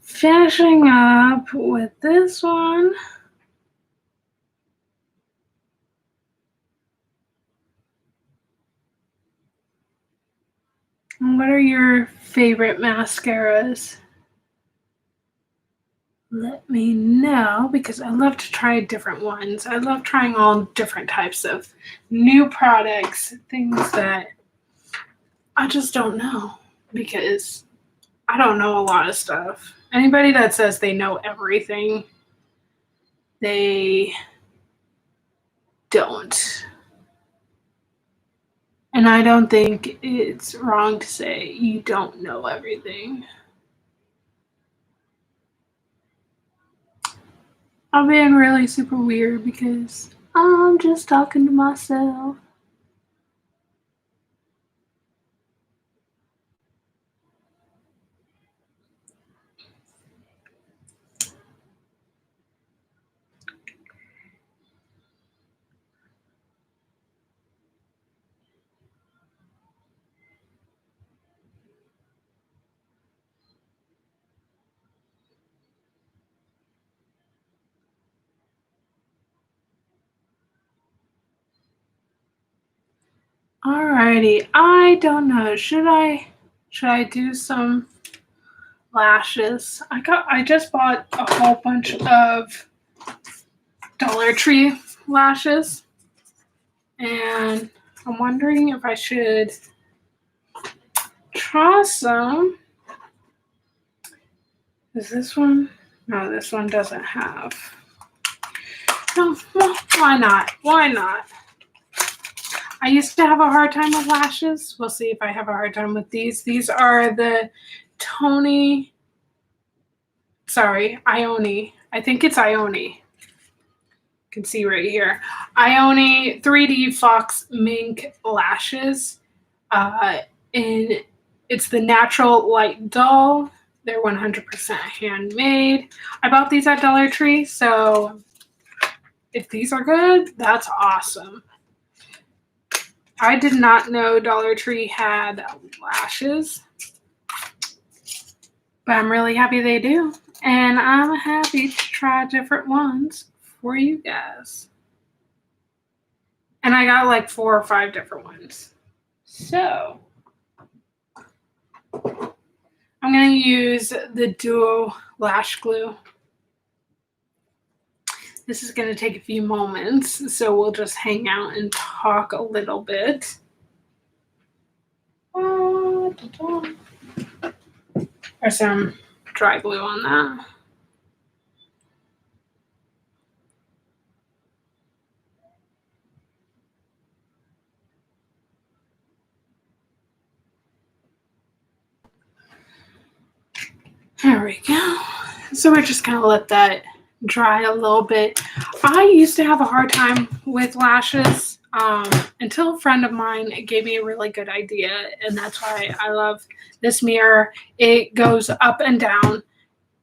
finishing up with this one. What are your favorite mascaras? Let me know, because I love to try different ones. I love trying all different types of new products, things that I just don't know, because I don't know a lot of stuff. Anybody that says they know everything, they don't. And I don't think it's wrong to say you don't know everything. I'm being really super weird because I'm just talking to myself. Alrighty, I don't know. Should I do some lashes? I just bought a whole bunch of Dollar Tree lashes, and I'm wondering if I should try some. Is this one? No, this one doesn't have. No, well, why not? Why not? I used to have a hard time with lashes. We'll see if I have a hard time with these. These are the Ione. I think it's Ione. You can see right here. Ione 3D Fox Mink Lashes. And it's the natural light dull. They're 100% handmade. I bought these at Dollar Tree, so if these are good, that's awesome. I did not know Dollar Tree had lashes, but I'm really happy they do. And I'm happy to try different ones for you guys. And I got like 4 or 5 different ones. So I'm going to use the Duo Lash Glue. This is going to take a few moments, so we'll just hang out and talk a little bit. There's some dry glue on that. There we go. So we're just going to let that dry a little bit. I used to have a hard time with lashes until a friend of mine gave me a really good idea, and that's why I love this mirror. It goes up and down.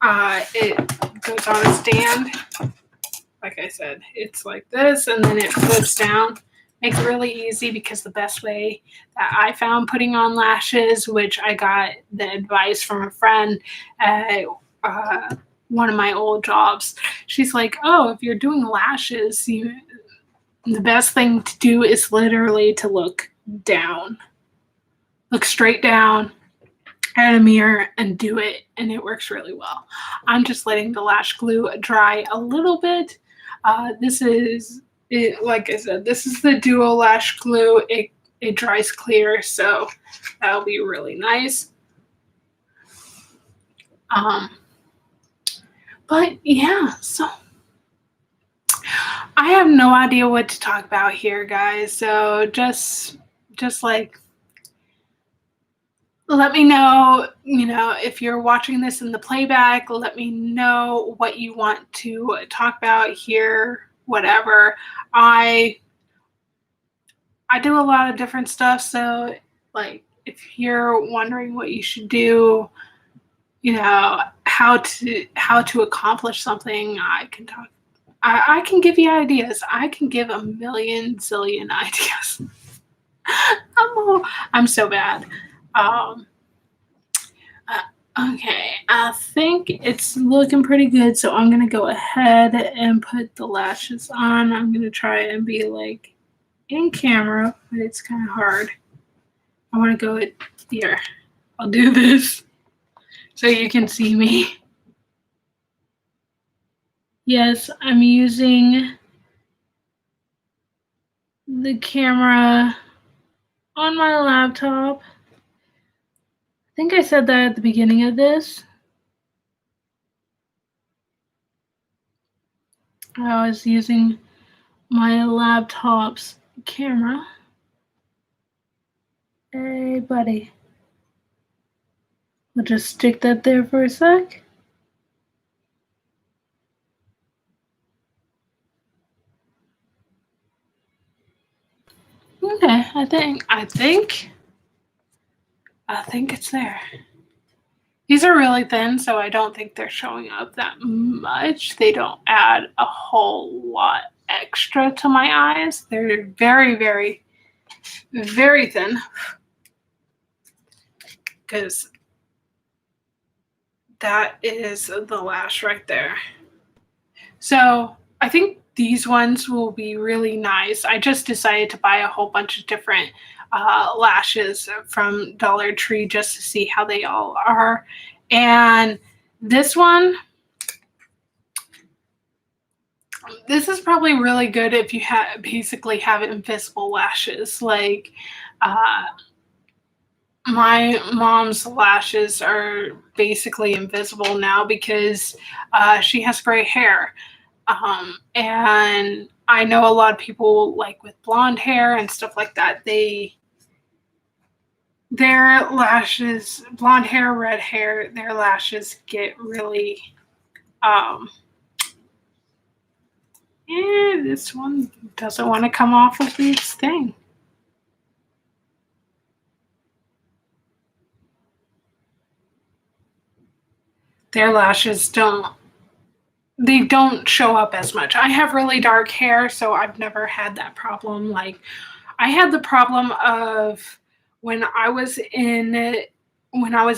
It goes on a stand. Like I said, it's like this, and then it flips down. Makes it really easy, because the best way that I found putting on lashes, which I got the advice from a friend at one of my old jobs, she's like, oh, if you're doing lashes, the best thing to do is literally to look down. Look straight down at a mirror and do it, and it works really well. I'm just letting the lash glue dry a little bit. This is, like I said, this is the Duo Lash Glue. It dries clear, so that'll be really nice. But yeah, so I have no idea what to talk about here, guys. So just like, let me know, if you're watching this in the playback, let me know what you want to talk about here, whatever. I do a lot of different stuff, so like if you're wondering what you should do, how to accomplish something, I can talk. I can give you ideas. I can give a million zillion ideas. I'm so bad. Okay, I think it's looking pretty good, so I'm gonna go ahead and put the lashes on. I'm gonna try and be like in camera, but it's kind of hard. I want to go here. I'll do this so you can see me. Yes, I'm using the camera on my laptop. I think I said that at the beginning of this. I was using my laptop's camera. Hey, buddy. I'll just stick that there for a sec. Okay, I think it's there. These are really thin, so I don't think they're showing up that much. They don't add a whole lot extra to my eyes. They're very, very, very thin. Because that is the lash right there. So I think these ones will be really nice. I just decided to buy a whole bunch of different lashes from Dollar Tree just to see how they all are. And this one, this is probably really good if you basically have invisible lashes. Like my mom's lashes are basically invisible now because she has gray hair. And I know a lot of people like with blonde hair and stuff like that, their lashes, blonde hair, red hair, their lashes get really, this one doesn't want to come off of this thing. Their lashes don't show up as much. I have really dark hair, so I've never had that problem. Like, I had the problem of when I was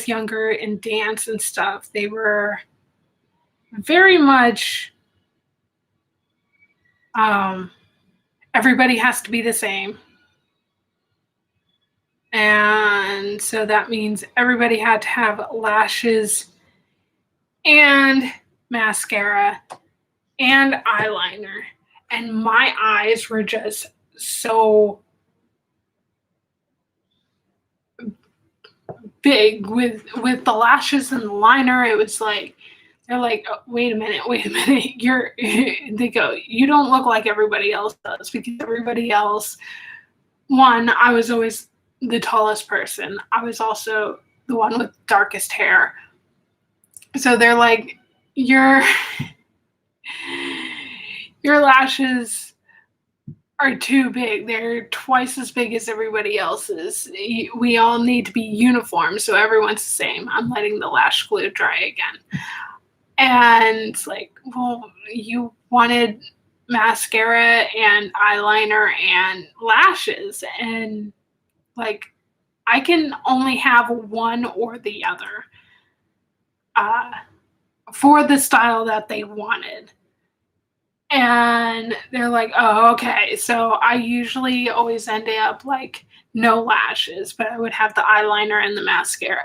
younger in dance and stuff, they were very much everybody has to be the same. And so that means everybody had to have lashes and mascara and eyeliner. And my eyes were just so big with the lashes and the liner. It was like, they're like, oh, wait a minute, they go, you don't look like everybody else does, because everybody else, one, I was always the tallest person. I was also the one with darkest hair. So they're like, your lashes are too big. They're twice as big as everybody else's. We all need to be uniform, so everyone's the same. I'm letting the lash glue dry again. And it's like, well, you wanted mascara and eyeliner and lashes, and like, I can only have one or the other for the style that they wanted. And they're like, oh, okay. So I usually always end up like no lashes, but I would have the eyeliner and the mascara.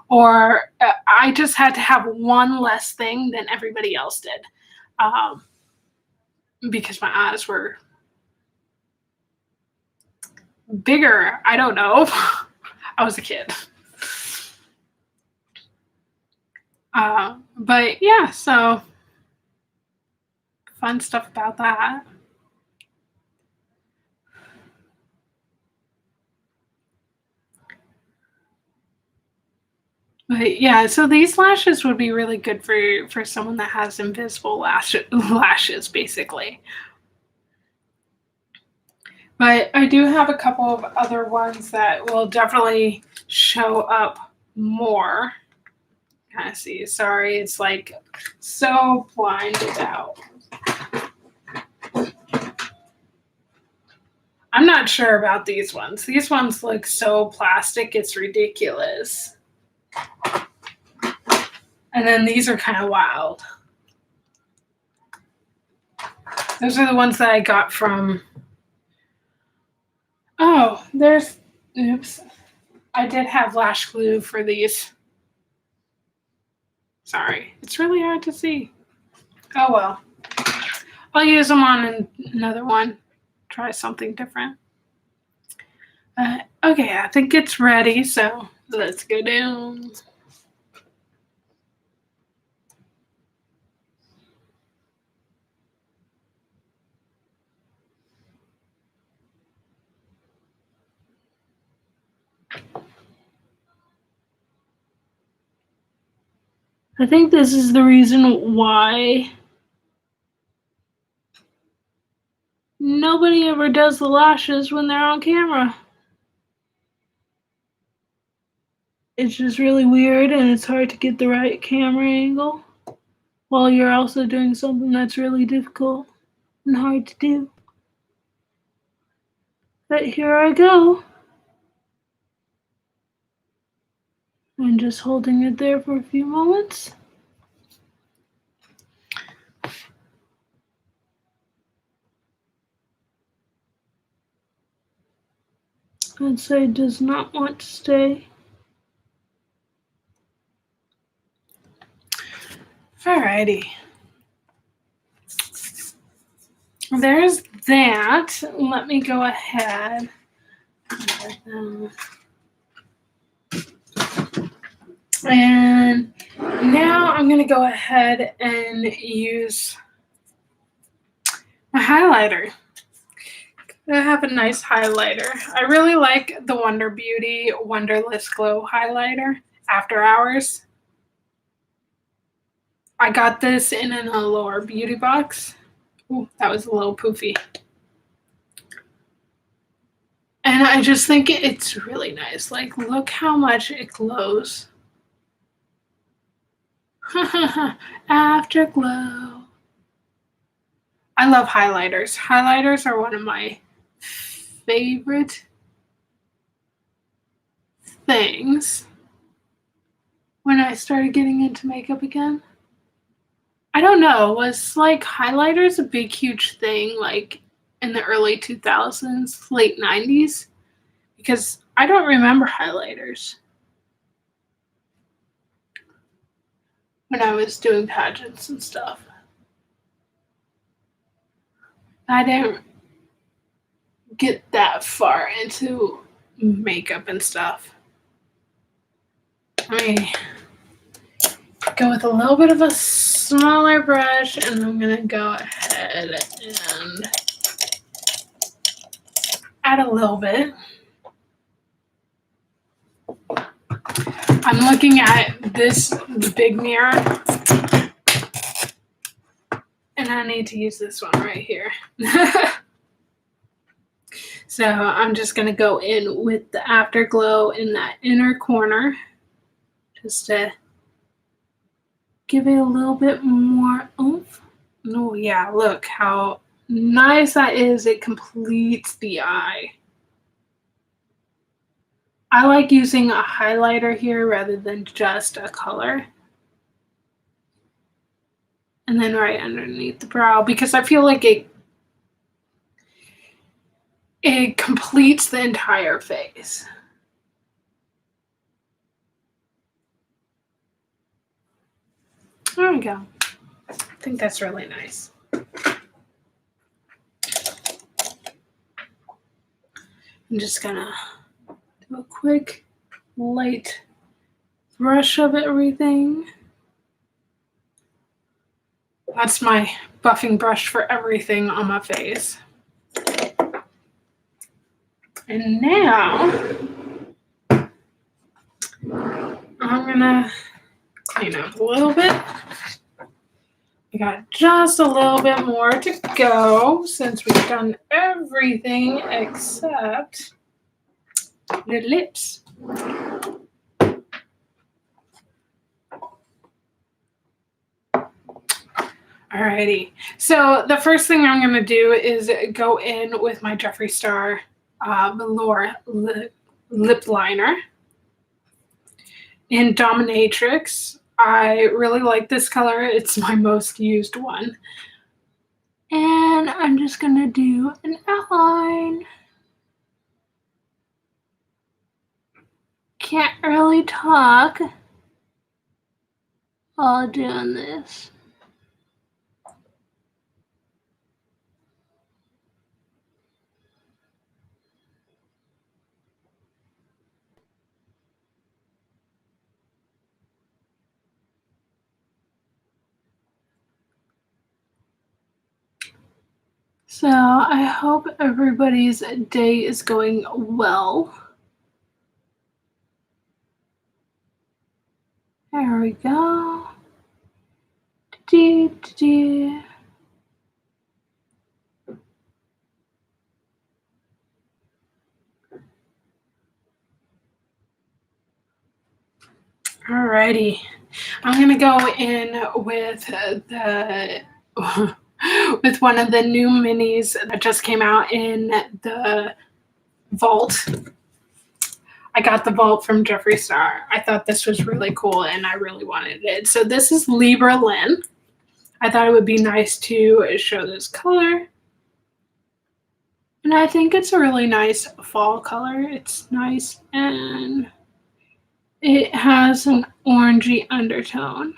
Or I just had to have one less thing than everybody else did, because my eyes were bigger. I don't know. I was a kid. But yeah, so fun stuff about that. But yeah, so these lashes would be really good for someone that has invisible lashes, basically. But I do have a couple of other ones that will definitely show up more. Kind of see. Sorry, it's like so blinded out. I'm not sure about these ones. These ones look so plastic, it's ridiculous. And then these are kind of wild. Those are the ones that I got from Oh, there's, oops. I did have lash glue for these. Sorry, it's really hard to see. Oh well. I'll use them on another one. Try something different. Okay, I think it's ready, so let's go down. I think this is the reason why nobody ever does the lashes when they're on camera. It's just really weird and it's hard to get the right camera angle while you're also doing something that's really difficult and hard to do. But here I go. I'm just holding it there for a few moments. That side does not want to stay. Alrighty. There's that. Let me go ahead. And now I'm going to go ahead and use my highlighter. I have a nice highlighter. I really like the Wonder Beauty Wonderless Glow highlighter, After Hours. I got this in an Allure beauty box. Ooh, that was a little poofy. And I just think it's really nice. Like, look how much it glows. Afterglow. I love highlighters. Highlighters are one of my favorite things when I started getting into makeup again. I don't know, was like highlighters a big huge thing like in the early 2000s, late 90s? Because I don't remember highlighters when I was doing pageants and stuff. I didn't get that far into makeup and stuff. Let me go with a little bit of a smaller brush, and I'm going to go ahead and add a little bit. I'm looking at this big mirror, and I need to use this one right here. So I'm just going to go in with the Afterglow in that inner corner, just to give it a little bit more oomph. Oh yeah, look how nice that is. It completes the eye. I like using a highlighter here rather than just a color. And then right underneath the brow, because I feel like it completes the entire face. There we go. I think that's really nice. I'm just gonna do a quick light brush of everything. That's my buffing brush for everything on my face. And now I'm gonna clean up a little bit. We got just a little bit more to go since we've done everything except the lips. Alrighty, so the first thing I'm going to do is go in with my Jeffree Star Velour lip liner in Dominatrix. I really like this color. It's my most used one. And I'm just going to do an outline. can't really talk while doing this. So I hope everybody's day is going well. There we go. Alrighty, I'm gonna go in with the with one of the new minis that just came out in the vault. I got the vault from Jeffree Star. I thought this was really cool and I really wanted it. So this is Libra Lynn. I thought it would be nice to show this color. And I think it's a really nice fall color. It's nice and it has an orangey undertone.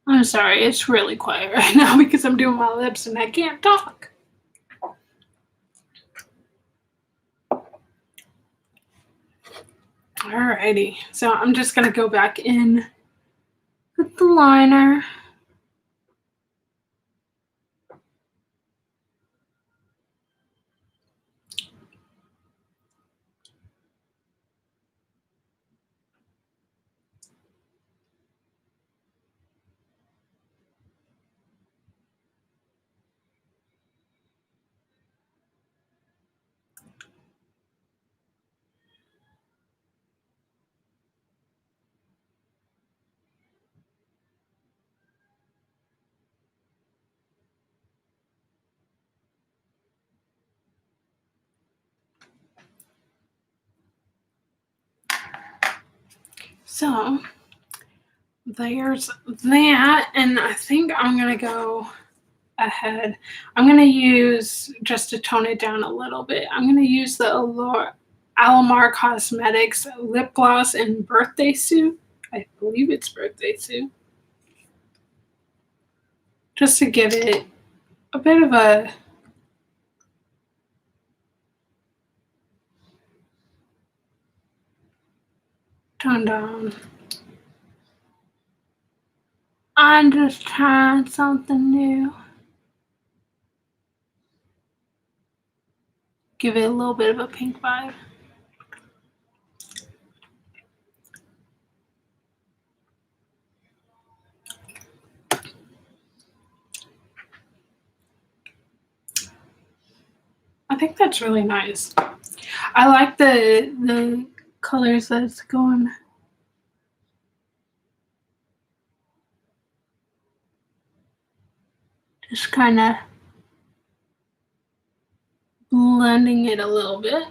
I'm sorry, it's really quiet right now because I'm doing my lips and I can't talk. Alrighty, so I'm just gonna go back in with the liner. So there's that, and I think I'm gonna go ahead. I'm gonna use, just to tone it down a little bit, I'm gonna use the Alamar Cosmetics lip gloss in Birthday Suit. I believe it's Birthday Suit. Just to give it a bit of a tone down. I'm just trying something new. Give it a little bit of a pink vibe. I think that's really nice. I like the colors that's going. Just kind of blending it a little bit.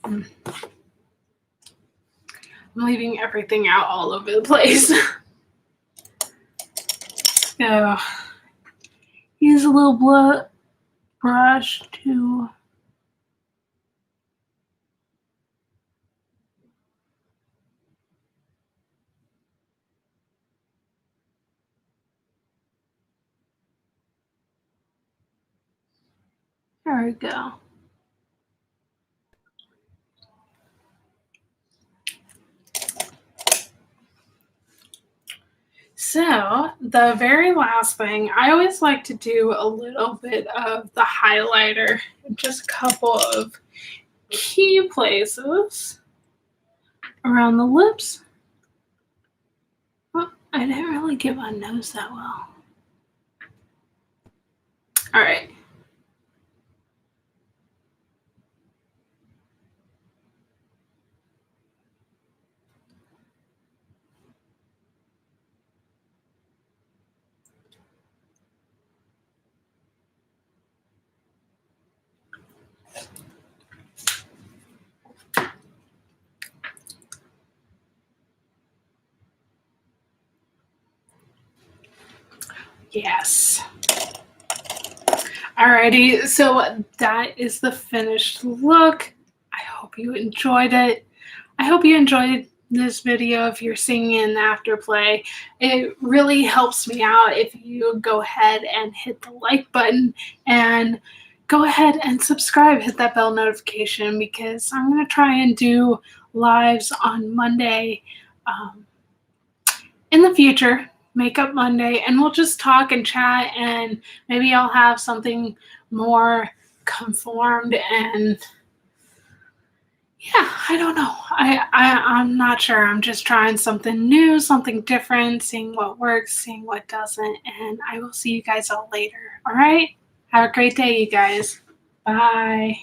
I'm leaving everything out all over the place. So use a little blood brush to there we go. So the very last thing, I always like to do a little bit of the highlighter, just a couple of key places around the lips. Oh, I didn't really get my nose that well. All right. Yes. Alrighty, so that is the finished look. I hope you enjoyed it. I hope you enjoyed this video if you're seeing it in the afterplay. It really helps me out if you go ahead and hit the like button and go ahead and subscribe, hit that bell notification, because I'm going to try and do lives on Monday in the future, Makeup Monday, and we'll just talk and chat, and maybe I'll have something more conformed. And yeah, I don't know. I'm not sure. I'm just trying something new, something different, seeing what works, seeing what doesn't, and I will see you guys all later. All right? Have a great day, you guys. Bye.